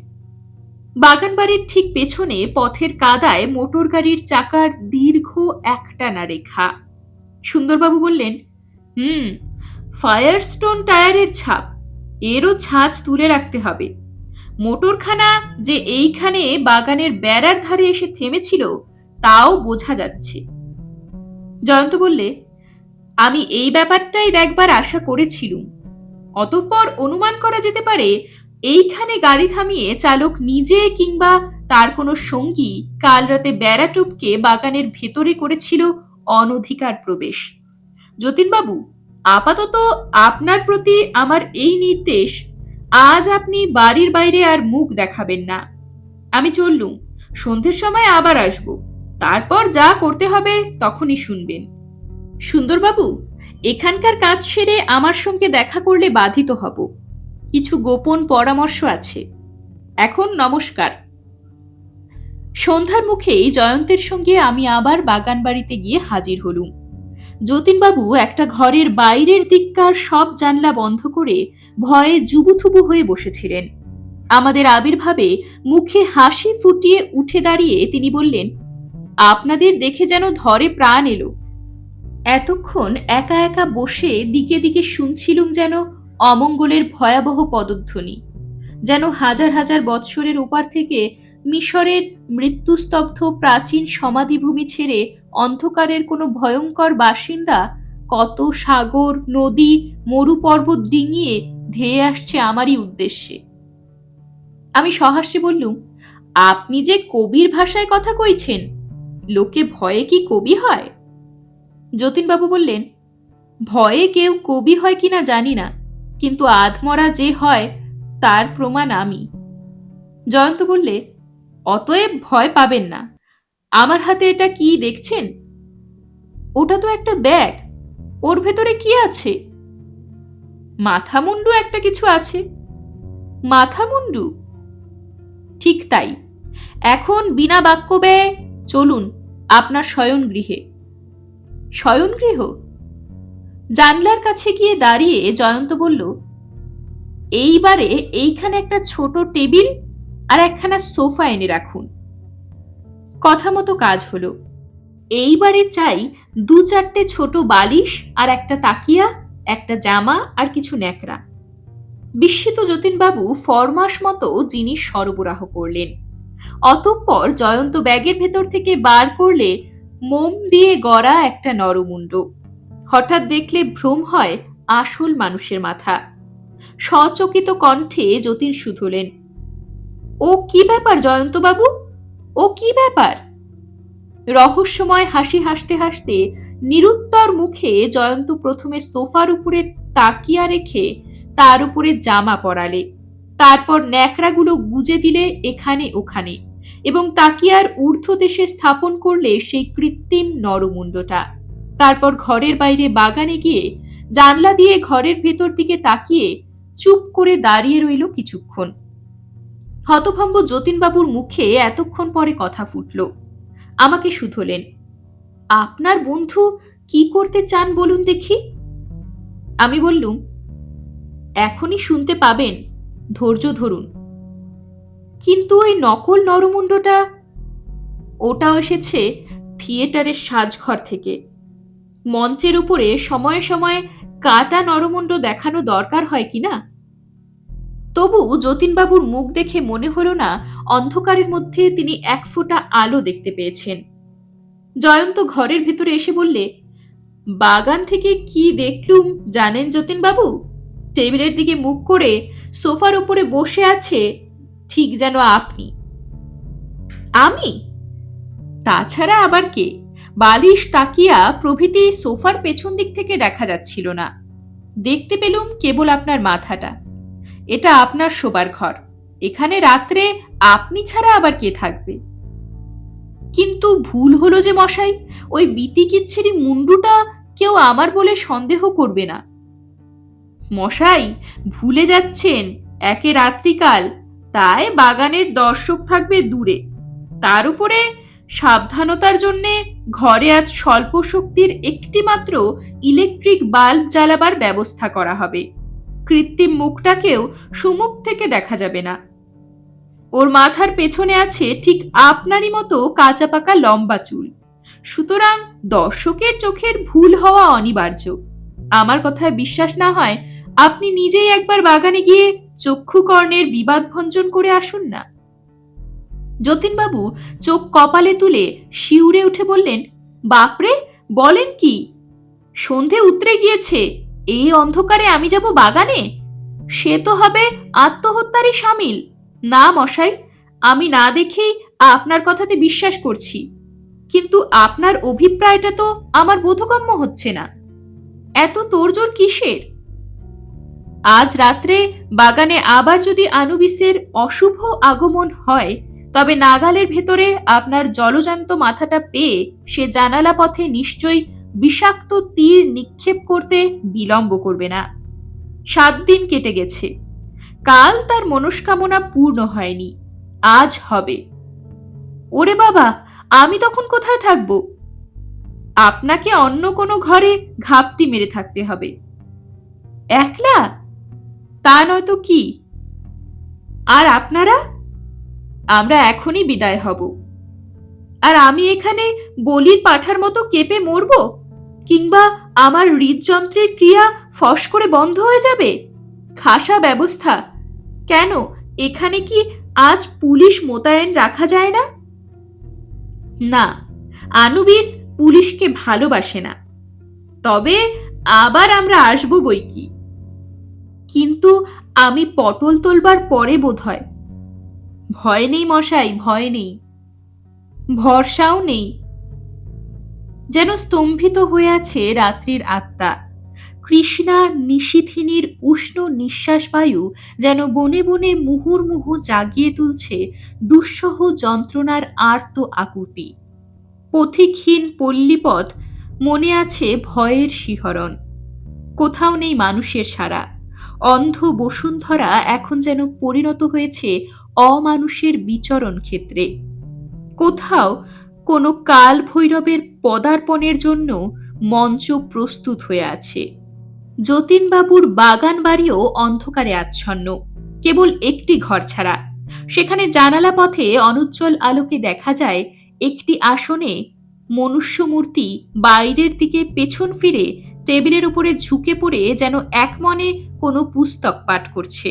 বাগান বাড়ির ঠিক পেছনে পথের কাদায় মোটর গাড়ির চাকার দীর্ঘ একটানা রেখা। সুন্দরবাবু বললেন, ফায়ারস্টোন টায়ারের ছাপ। এরও ছাঁচ তুলে রাখতে হবে। মোটরখানা যে এইখানে বাগানের বেড়ার ধারে এসে থেমেছিল তাও বোঝা যাচ্ছে। জয়ন্ত বললে, আমি এই ব্যাপারটাই দেখবার আশা করেছিলুম। অতঃপর অনুমান করা যেতে পারে এইখানে গাড়ি থামিয়ে চালক নিজে কিংবা তার কোনো সঙ্গী কাল রাতে বেড়া টপকে বাগানের ভেতরে করেছিল অনধিকার প্রবেশ। যতীনবাবু, আপাতত আপনার প্রতি আমার এই নির্দেশ, আজ আপনি বাড়ির বাইরে আর মুখ দেখাবেন না। আমি চললুম, সন্ধ্যের সময় আবার আসব। তারপর যা করতে হবে তখনই শুনবেন। সুন্দরবাবু, এখানকার কাজ সেরে আমার সঙ্গে দেখা করলে বাধিত হব। কিছু গোপন পরামর্শ আছে। এখন নমস্কার। সন্ধ্যার মুখেই জয়ন্তের সঙ্গে আমি আবার বাগান বাড়িতে গিয়ে হাজির হলুম। যতীনবাবু একটা ঘরের বাইরের দিককার সব জানলা বন্ধ করে ভয়ে জুবুথুবু হয়ে বসেছিলেন। আমাদের আবির্ভাবে মুখে হাসি ফুটিয়ে উঠে দাঁড়িয়ে তিনি বললেন, আপনাদের দেখে যেন ধরে প্রাণ এলো। এতক্ষণ একা একা বসে দিকে দিকে শুনছিলুম যেন অমঙ্গলের ভয়াবহ পদধ্বনি, যেন হাজার হাজার বৎসরের ওপার থেকে মিশরের মৃত্যুস্তব্ধ প্রাচীন সমাধিভূমি ছেড়ে অন্ধকারের কোনো ভয়ঙ্কর বাসিন্দা কত সাগর, নদী, মরু পর্বত ডিঙিয়ে ধেয়ে আসছে আমারই উদ্দেশ্যে। আমি সহাস্যে বললুম, আপনি যে কবির ভাষায় কথা কইছেন, লোকে ভয়ে কি কবি হয়? যতীনবাবু বললেন, ভয়ে কেউ কবি হয় কিনা জানি না, কিন্তু আধমরা যে হয় তার প্রমাণ আমি। জয়ন্ত বললে, অতএব ভয় পাবেন না। আমার হাতে এটা কি দেখছেন? ওটা তো একটা ব্যাগ। ওর ভেতরে কি আছে? মাথামুন্ডু একটা কিছু আছে। মাথামুন্ডু? ঠিক তাই। এখন বিনা বাক্য ব্যয়ে চলুন আপনার শয়নগৃহে। শয়নগৃহ? জানলার কাছে গিয়ে দাঁড়িয়ে জয়ন্ত বলল, এইবারে এইখানে একটা ছোট টেবিল আর একখানা সোফা এনে রাখুন। কথা মতো কাজ হলো। এইবারে চাই 2-4টে ছোট বালিশ আর একটা তাকিয়া, একটা জামা আর কিছু ন্যাকড়া। বিস্মিত যতীনবাবু ফরমাস মতো জিনিস সরবরাহ করলেন। অতঃপর জয়ন্ত ব্যাগের ভেতর থেকে বার করলে মোম দিয়ে গড়া একটা নরমুণ্ড। হঠাৎ দেখলে ভ্রম হয় আসল মানুষের মাথা। সচকিত কণ্ঠে যতীন শুধলেন, ও কি ব্যাপার জয়ন্তবাবু? ও কি ব্যাপার? রহস্যময় হাসি হাসতে হাসতে নিরুত্তর মুখে জয়ন্ত প্রথমে সোফার উপরে তাকিয়া রেখে তার উপরে জামা পরালে, তারপর ন্যাকড়াগুলো গুজে দিলে এখানে ওখানে, এবং তাকিয়ার ঊর্ধ্বদেশে স্থাপন করলে সেই কৃত্রিম নরমুণ্ডটা। তারপর ঘরের বাইরে বাগানে গিয়ে জানলা দিয়ে ঘরের ভেতর দিকে তাকিয়ে চুপ করে দাঁড়িয়ে রইল কিছুক্ষণ। হতভম্ব যতীনবাবুর মুখে এতক্ষণ পরে কথা ফুটল। আমাকে শুধলেন, আপনার বন্ধু কি করতে চান বলুন দেখি। আমি বললুম, এখনই শুনতে পাবেন, ধৈর্য ধরুন। কিন্তু ওই নকল নরমুণ্ডটা? ওটাও এসেছে থিয়েটারের সাজঘর থেকে। মঞ্চের উপরে সময়ে সময়ে কাটা নরমুণ্ড দেখানো দরকার হয় কিনা? তবু যতীনবাবুর মুখ দেখে মনে হলো না অন্ধকারের মধ্যে তিনি এক ফোঁটা আলো দেখতে পেয়েছেন। জয়ন্ত ঘরের ভেতরে এসে বললে, বাগান থেকে কি দেখলুম জানেন যতীনবাবু? টেবিলের দিকে মুখ করে সোফার উপরে বসে আছে ঠিক যেন আপনি। আমি? তাছাড়া আবার কে? বালিশ তাকিয়া প্রভৃতি সোফার পেছন দিক থেকে দেখা যাচ্ছিল না। দেখতে পেলুম কেবল আপনার মাথাটা। এটা আপনার শোবার ঘর। এখানে রাত্রে আপনি ছাড়া আবার কে থাকবে? কিন্তু ভুল হলো যে মশাই, ওই বিতিকিচ্ছিরি মুন্ডুটা কেউ আমার বলে সন্দেহ করবে না। মশাই ভুলে যাচ্ছেন, একে রাত্রিকাল, তাই বাগানের দর্শক থাকবে দূরে। তার উপরে সাবধানতার জন্যে ঘরে আজ স্বল্প শক্তির একটি মাত্র ইলেকট্রিক বাল্ব জ্বালাবার ব্যবস্থা করা হবে। কৃত্রিম মুখটাকেও সুমুখ থেকে দেখা যাবে না। ওর মাথার পেছনে আছে ঠিক আপনারই মতো কাঁচা পাকা লম্বা চুল। সুতরাং দর্শকের চোখের ভুল হওয়া অনিবার্য। আমার কথায় বিশ্বাস না হয় আপনি নিজেই একবার বাগানে গিয়ে চক্ষুকর্ণের বিবাদ ভঞ্জন করে আসুন না। যতীনবাবু চোখ কপালে তুলে শিউরে উঠে বললেন, বাপরে, বলেন কি? সন্ধে উতরে গিয়েছে, এই অন্ধকারে আমি যাব বাগানে? সে তো হবে আত্মহত্যারই সামিল। না মশাই, আমি না দেখেই আপনার কথাতে বিশ্বাস করছি, কিন্তু আপনার অভিপ্রায়টা তো আমার বোধগম্য হচ্ছে না। এত তোড়জোড় কিসের? আজ রাত্রে বাগানে আবার যদি আনুবিসের অশুভ আগমন হয়, তবে নাগালের ভেতরে আপনার জলজান্ত মাথাটা পেয়ে সে জানালা পথে নিশ্চয়ই বিষাক্ত তীর নিক্ষেপ করতে বিলম্ব করবে না। 7 দিন কেটে গেছে, কাল তার মনস্কামনা পূর্ণ হয়নি, আজ হবে। ওরে বাবা, আমি তখন কোথায় থাকব? আপনাকে অন্য কোনো ঘরে ঘাপটি মেরে থাকতে হবে। একলা? তা নয়তো কি? আর আপনারা? আমরা এখনই বিদায় হব। আর আমি এখানে বলির পাঠার মতো কেঁপে মরব? কিংবা আমার হৃদযন্ত্রের ক্রিয়া ফস করে বন্ধ হয়ে যাবে? খাসা ব্যবস্থা। কেন, এখানে কি আজ পুলিশ মোতায়েন রাখা যায় না? না, আনুবিস পুলিশকে ভালোবাসে না। তবে আবার আমরা আসবো বই কি। কিন্তু আমি পটল তোলবার পরে বোধ হয়। ভয় নেই মশাই, ভয় নেই, ভরসাও নেই। যেন স্তম্ভিত হয়ে আছে রাত্রির আত্মা। কৃষ্ণা নিশীথিনীর উষ্ণ নিঃশ্বাস বায়ু যেন বনে বনে মুহুর্মুহু জাগিয়ে তুলছে দুঃসহ যন্ত্রণার আর্ত আকুতি। পথিকহীন পল্লীপথ মনে আছে ভয়ের শিহরণ। কোথাও নেই মানুষের সাড়া। অন্ধ বসুন্ধরা এখন যেন পরিণত হয়েছে অমানুষের বিচরণ ক্ষেত্রে। কোথাও কোনো কাল ভৈরবের পদার্পণের জন্য মঞ্চ প্রস্তুত হয়ে আছে। যতীনবাবুর বাগান বাড়িও অন্ধকারে আচ্ছন্ন, কেবল একটি ঘর ছাড়া। সেখানে জানালা পথে অনুজ্জ্বল আলোকে দেখা যায় একটি আসনে মনুষ্যমূর্তি বাইরের দিকে পেছন ফিরে টেবিলের উপরে ঝুঁকে পড়ে যেন একমনে কোনো পুস্তক পাঠ করছে।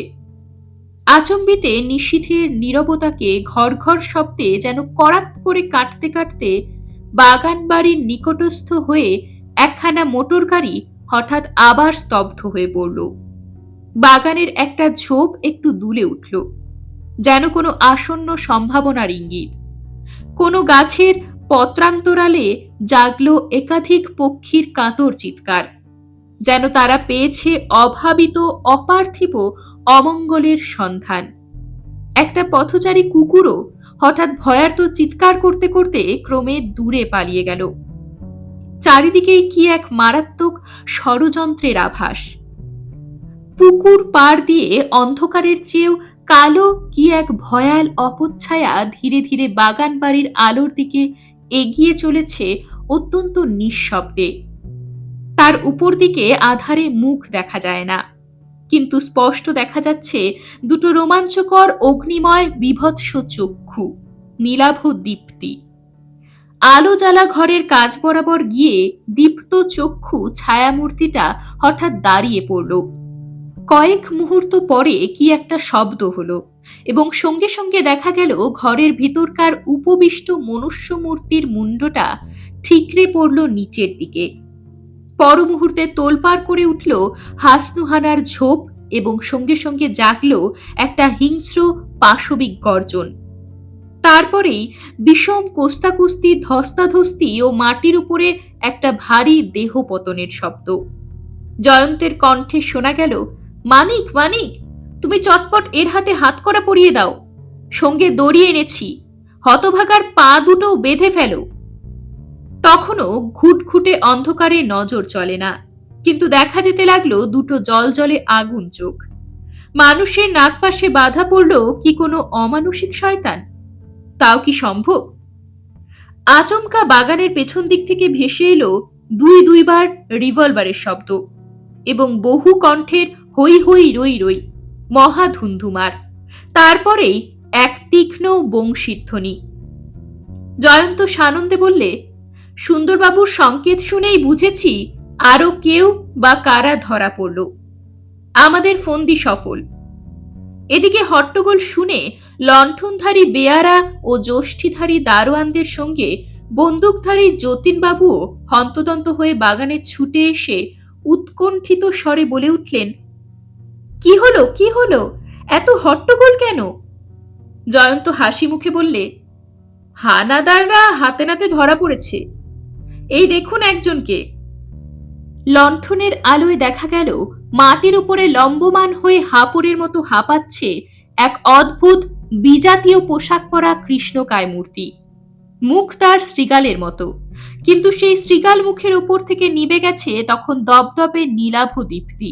আচম্বিতে নিশীথের নীরবতাকে ঘর ঘর শব্দে যেন কড়াক করে কাটতে কাটতে বাগান বাড়ির নিকটস্থ হয়ে একখানা মোটর গাড়ি হঠাৎ আবার স্তব্ধ হয়ে পড়ল। বাগানের একটা ঝোপ একটু দুলে উঠল, যেন কোনো আসন্ন সম্ভাবনার ইঙ্গিত। কোনো গাছের পত্রান্তরালে জাগল একাধিক পক্ষীর কাতর চিৎকার, যেন তারা পেয়েছে অভাবিত অপার্থিব অমঙ্গলের সন্ধান। একটা পথচারী কুকুরও হঠাৎ ভয়ার্ত চিৎকার করতে করতে ক্রমে দূরে পালিয়ে গেল। চারিদিকেই কি এক মারাত্মক ষড়যন্ত্রের আভাস। পুকুর পাড় দিয়ে অন্ধকারের চেয়েও কালো কি এক ভয়াল অপচ্ছায়া ধীরে ধীরে বাগান বাড়ির আলোর দিকে এগিয়ে চলেছে অত্যন্ত নিঃশব্দে। তার উপর দিকে আধারে মুখ দেখা যায় না, কিন্তু স্পষ্ট দেখা যাচ্ছে দুটো রোমাঞ্চকর অগ্নিময় বিভৎস চক্ষু, নীলাভ দীপ্তি। আলো জ্বালা ঘরের কাজ বরাবর গিয়ে দীপ্ত চক্ষু ছায়ামূর্তিটা হঠাৎ দাঁড়িয়ে পড়ল। কয়েক মুহূর্ত পরে কি একটা শব্দ হলো এবং সঙ্গে সঙ্গে দেখা গেল ঘরের ভিতরকার উপবিষ্ট মনুষ্যমূর্তির মুন্ডটা ঠিকরে পড়ল নিচের দিকে। পর মুহূর্তে তোলপাড় করে উঠল হাসনুহানার ঝোপ এবং সঙ্গে সঙ্গে জাগল একটা হিংস্র পাশবিক গর্জন। তারপরেই বিষম কোস্তাকুস্তি, ধস্তাধস্তি ও মাটির উপরে একটা ভারী দেহ পতনের শব্দ। জয়ন্তের কণ্ঠে শোনা গেল, মানিক, মানিক, তুমি চটপট এর হাতে হাতকড়া পরিয়ে দাও, সঙ্গে দড়ি এনেছি, হতভাগার পা দুটো বেঁধে ফেলো। তখনও ঘুটঘুটে অন্ধকারে নজর চলে না, কিন্তু দেখা যেতে লাগলো দুটো জলজলে আগুন চোখ। মানুষের নাগপাশে বাধা পড়ল কি কোনো অমানুষিক শয়তান? তাও কি সম্ভব? আচমকা বাগানের পেছন দিক থেকে ভেসে এলো দুইবার রিভলভারের শব্দ এবং বহু কণ্ঠের হই হই রই রই, মহা ধুন্ধুমার। তারপরেই এক তীক্ষ্ণ বংশীধ্বনি। জয়ন্ত সানন্দে বললে, সুন্দরবাবুর সংকেত শুনেই বুঝেছি আরো কেউ বা কারা ধরা পড়ল। আমাদের ফন্দি সফল। এদিকে হট্টগোল শুনে লণ্ঠনধারী বেয়ারা ও যষ্ঠীধারী দারোয়ানদের সঙ্গে বন্দুকধারী যতীনবাবুও হন্তদন্ত হয়ে বাগানে ছুটে এসে উৎকণ্ঠিত স্বরে বলে উঠলেন, কি হলো, কি হলো, এত হট্টগোল কেন? জয়ন্ত হাসি মুখে বললে, হানাদাররা হাতে নাতে ধরা পড়েছে, এই দেখুন একজনকে। লণ্ঠনের আলোয় দেখা গেল মাটির উপরে লম্বমান হয়ে হাঁপড়ের মতো হাঁপাচ্ছে এক অদ্ভুত বিজাতীয় পোশাক পরা কৃষ্ণকায় মূর্তি। মুখ তার শৃগালের মতো, কিন্তু সেই শৃগাল মুখের উপর থেকে নিবে গেছে তখন দপদপে নীলাভ দীপ্তি।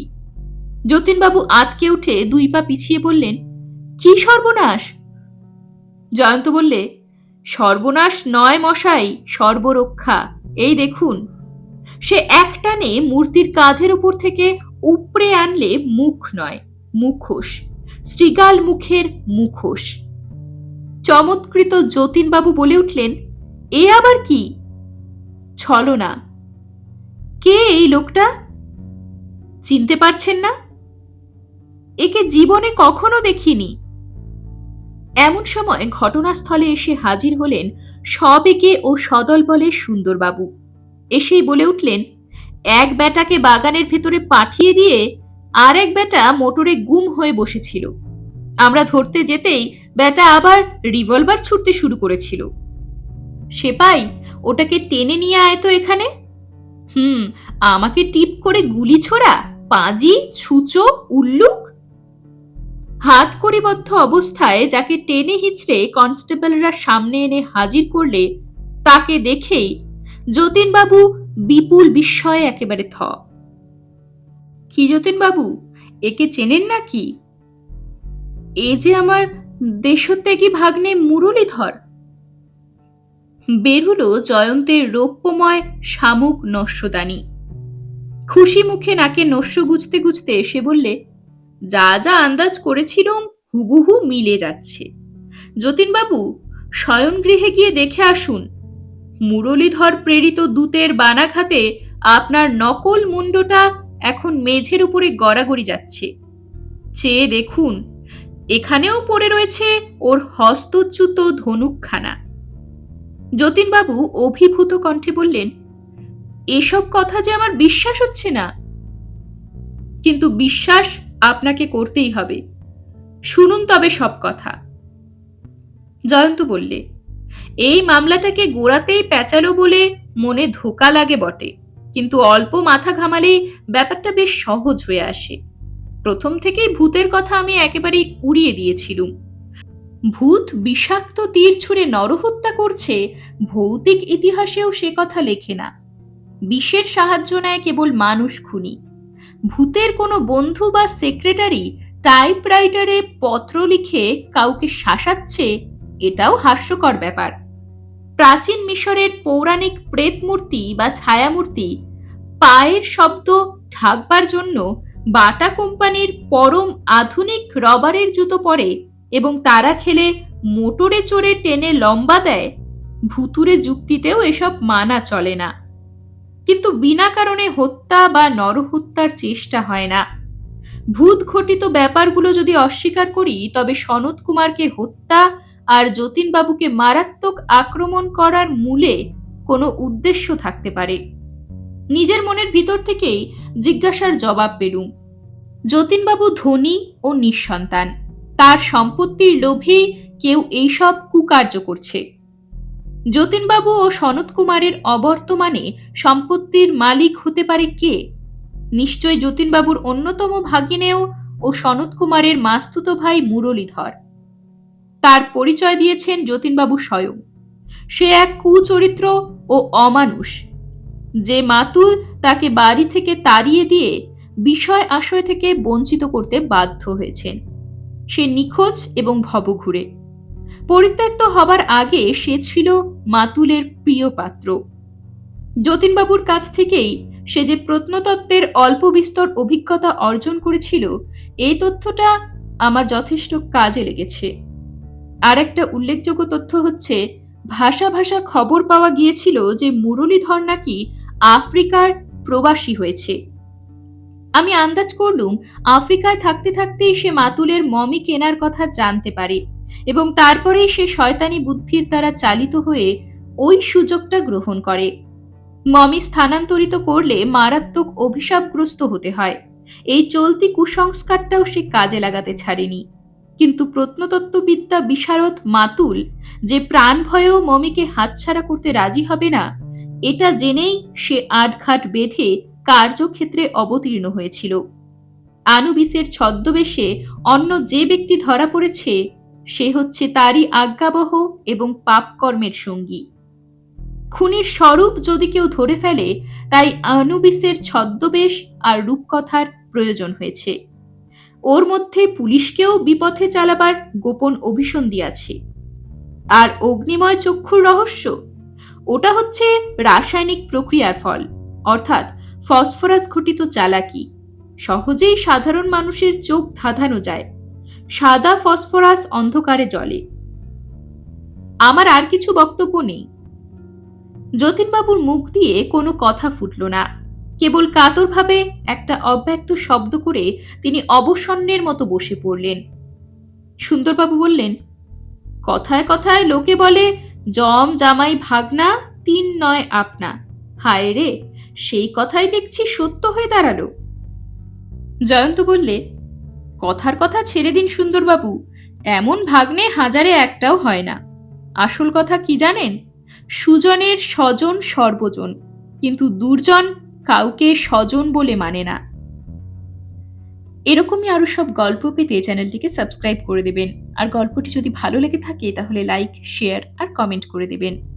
যতীনবাবু আঁতকে উঠে দুই পা পিছিয়ে বললেন, কি সর্বনাশ? জয়ন্ত বললে, সর্বনাশ নয় মশাই, সর্বরক্ষা, এই দেখুন। সে একটানে মূর্তির কাঁধের উপর থেকে উপড়ে আনলে মুখ নয়, মুখোশ, শৃগাল মুখের মুখোশ। চমৎকৃত যতীনবাবু বলে উঠলেন, এ আবার কি? ছলনা। কে এই লোকটা? চিনতে পারছেন না? একে জীবনে কখনো দেখিনি। এমন সময় ঘটনাস্থলে এসে হাজির হলেন সবেগে ও সদল বলে সুন্দরবাবু। এসেই বলে উঠলেন, এক বেটাকে বাগানের ভেতরে পাঠিয়ে দিয়ে আর এক বেটা মোটরে গুম হয়ে বসেছিল। আমরা ধরতে যেতেই বেটা আবার রিভলভার ছুটতে শুরু করেছিল। সেপাই, ওটাকে টেনে নিয়ে আয় তো এখানে। হুম, আমাকে টিপ করে গুলি ছোড়া, পাজি, ছুঁচো, উল্লুক। হাত কড়িবদ্ধ অবস্থায় যাকে টেনে হিঁচড়ে কনস্টেবলরা সামনে এনে হাজির করলে তাকে দেখেই যতীনবাবু বিপুল বিস্ময়ে একেবারে থ। কি যতীনবাবু, একে চেনেন নাকি? এ যে আমার দেশত্যাগী ভাগ্নে মুরলীধর। বেরুলো জয়ন্তের রৌপ্যময় শামুক নস্যদানি। খুশি মুখে নাকে নস্য গুজতে গুজতে সে বললে, যা যা আন্দাজ করেছিলুম হুবহু মিলে যাচ্ছে। যতীনবাবু, শয়নগৃহে গিয়ে দেখে আসুন, মুরলীধর প্রেরিত দূতের বানাঘাতে আপনার নকল মুন্ডটা এখন মেঝের উপরে গড়াগড়ি যাচ্ছে। চেয়ে দেখুন, এখানেও পড়ে রয়েছে ওর হস্তচ্যুত ধনুকখানা। যতীনবাবু অভিভূত কণ্ঠে বললেন, এসব কথা যে আমার বিশ্বাস হচ্ছে না। কিন্তু বিশ্বাস আপনাকে করতেই হবে। শুনুন তবে সব কথা। জয়ন্ত বললে, এই মামলাটাকে গোড়াতেই পেঁচালো বলে মনে ধোকা লাগে বটে, কিন্তু অল্প মাথা ঘামালেই ব্যাপারটা বেশ সহজ হয়ে আসে। প্রথম থেকেই ভূতের কথা আমি একেবারেই উড়িয়ে দিয়েছিলুম। ভূত বিষাক্ত তীর ছুঁড়ে নরহত্যা করছে, ভৌতিক ইতিহাসেও সে কথা লেখে না। বিষের সাহায্য নেয় কেবল মানুষ খুনি। ভূতের কোনো বন্ধু বা সেক্রেটারি টাইপরাইটারে পত্র লিখে কাউকে শাসাচ্ছে, এটাও হাস্যকর ব্যাপার। প্রাচীন মিশরের পৌরাণিক প্রেতমূর্তি বা ছায়ামূর্তি পায়ের শব্দ ঢাকবার জন্য বাটা কোম্পানির পরম আধুনিক রবারের জুতো পরে এবং তারা খেলে মোটরে চড়ে টেনে লম্বা দেয়। ভুতুরে যুক্তিতেও এসব মানা চলে না। কিন্তু বিনা কারণে হত্যা বা নরহত্যার চেষ্টা হয় না। ভূত ঘটিত ব্যাপারগুলো যদি অস্বীকার করি, তবে সনত কুমারকে হত্যা আর যতীনবাবুকে মারাত্মক আক্রমণ করার মূলে কোনো উদ্দেশ্য থাকতে পারে। নিজের মনের ভিতর থেকেই জিজ্ঞাসার জবাব পেলুম। যতীনবাবু ধনী ও নিঃসন্তান, তার সম্পত্তির লোভেই কেউ এইসব কুকার্য করছে। যতীনবাবু ও সনত কুমারের অবর্তমানে সম্পত্তির মালিক হতে পারে কে? নিশ্চয় যতীনবাবুর অন্যতম ভাগিনেও ও সনত কুমারের মাস্তুত ভাই মুরলীধর। তার পরিচয় দিয়েছেন যতীনবাবু স্বয়ং। সে এক কুচরিত্র ও অমানুষ, যে মাতুল তাকে বাড়ি থেকে তাড়িয়ে দিয়ে বিষয় আশয় থেকে বঞ্চিত করতে বাধ্য হয়েছেন। সে নিখোঁজ এবং ভবঘুরে। পরিত্যক্ত হবার আগে সে ছিল মাতুলের প্রিয় পাত্র। যতীনবাবুর কাছ থেকেই সে যে প্রত্নতত্ত্বের অল্প বিস্তর অভিজ্ঞতা অর্জন করেছিল, এই তথ্যটা আমার যথেষ্ট কাজে লেগেছে। আর একটা উল্লেখযোগ্য তথ্য হচ্ছে, ভাষা ভাষা খবর পাওয়া গিয়েছিল যে মুরলীধর নাকি আফ্রিকার প্রবাসী হয়েছে। আমি আন্দাজ করলুম, আফ্রিকায় থাকতে থাকতেই সে মাতুলের মমি কেনার কথা জানতে পারে এবং তারপরেই সে শয়তানি বুদ্ধির দ্বারা চালিত হয়ে ওই সুযোগটা গ্রহণ করে। মমি স্থানান্তরিত করলে মারাত্মক অভিশাপগ্রস্ত হতে হয়। এই চলতি কুসংস্কারটাও সে কাজে লাগাতে ছাড়েনি। কিন্তু প্রত্নতত্ত্ববিদ্যা বিশারদ মাতুল যে প্রাণ ভয়েও মমিকে হাতছাড়া করতে রাজি হবে না, এটা জেনেই সে আটঘাট বেঁধে কার্যক্ষেত্রে অবতীর্ণ হয়েছিল। আনুবিসের ছদ্মবেশে অন্য যে ব্যক্তি ধরা পড়েছে, সে হচ্ছে তারই আজ্ঞাবহ এবং পাপকর্মের সঙ্গী। খুনির স্বরূপ যদি কেউ ধরে ফেলে, তাই আনুবিসের ছদ্মবেশ আর রূপকথার প্রয়োজন হয়েছে। ওর মধ্যে পুলিশকেও বিপথে চালাবার গোপন অভিসন্ধি আছে। আর অগ্নিময় চক্ষুর রহস্য, ওটা হচ্ছে রাসায়নিক প্রক্রিয়ার ফল, অর্থাৎ ফসফরাস ঘটিত চালাকি। সহজেই সাধারণ মানুষের চোখ ধাঁধানো যায়। সাদা ফসফরাস অন্ধকারে জ্বলে। আমার আর কিছু বক্তব্য নেই। যতীনবাবুর মুখ দিয়ে কোনো কথা ফুটল না। কেবল কাতরভাবে একটা অব্যক্ত শব্দ করে তিনি অবসন্নের মতো বসে পড়লেন। সুন্দরবাবু বললেন, কথায় কথায় লোকে বলে জম জামাই ভাগনা, তিন নয় আপনা। হায় রে, সেই কথাই দেখছি সত্য হয়ে দাঁড়ালো। জয়ন্ত বললে, কথার কথা ছেড়ে দিন সুন্দরবাবু, এমন ভাগ্নে হাজারে একটাও হয় না। আসল কথা কি জানেন? সুজনের স্বজন সর্বজন, কিন্তু দুর্জন কাউকে স্বজন বলে মানে না। এরকমই আরো সব গল্প পেতে চ্যানেলটিকে সাবস্ক্রাইব করে দেবেন। আর গল্পটি যদি ভালো লেগে থাকে তাহলে লাইক, শেয়ার আর কমেন্ট করে দেবেন।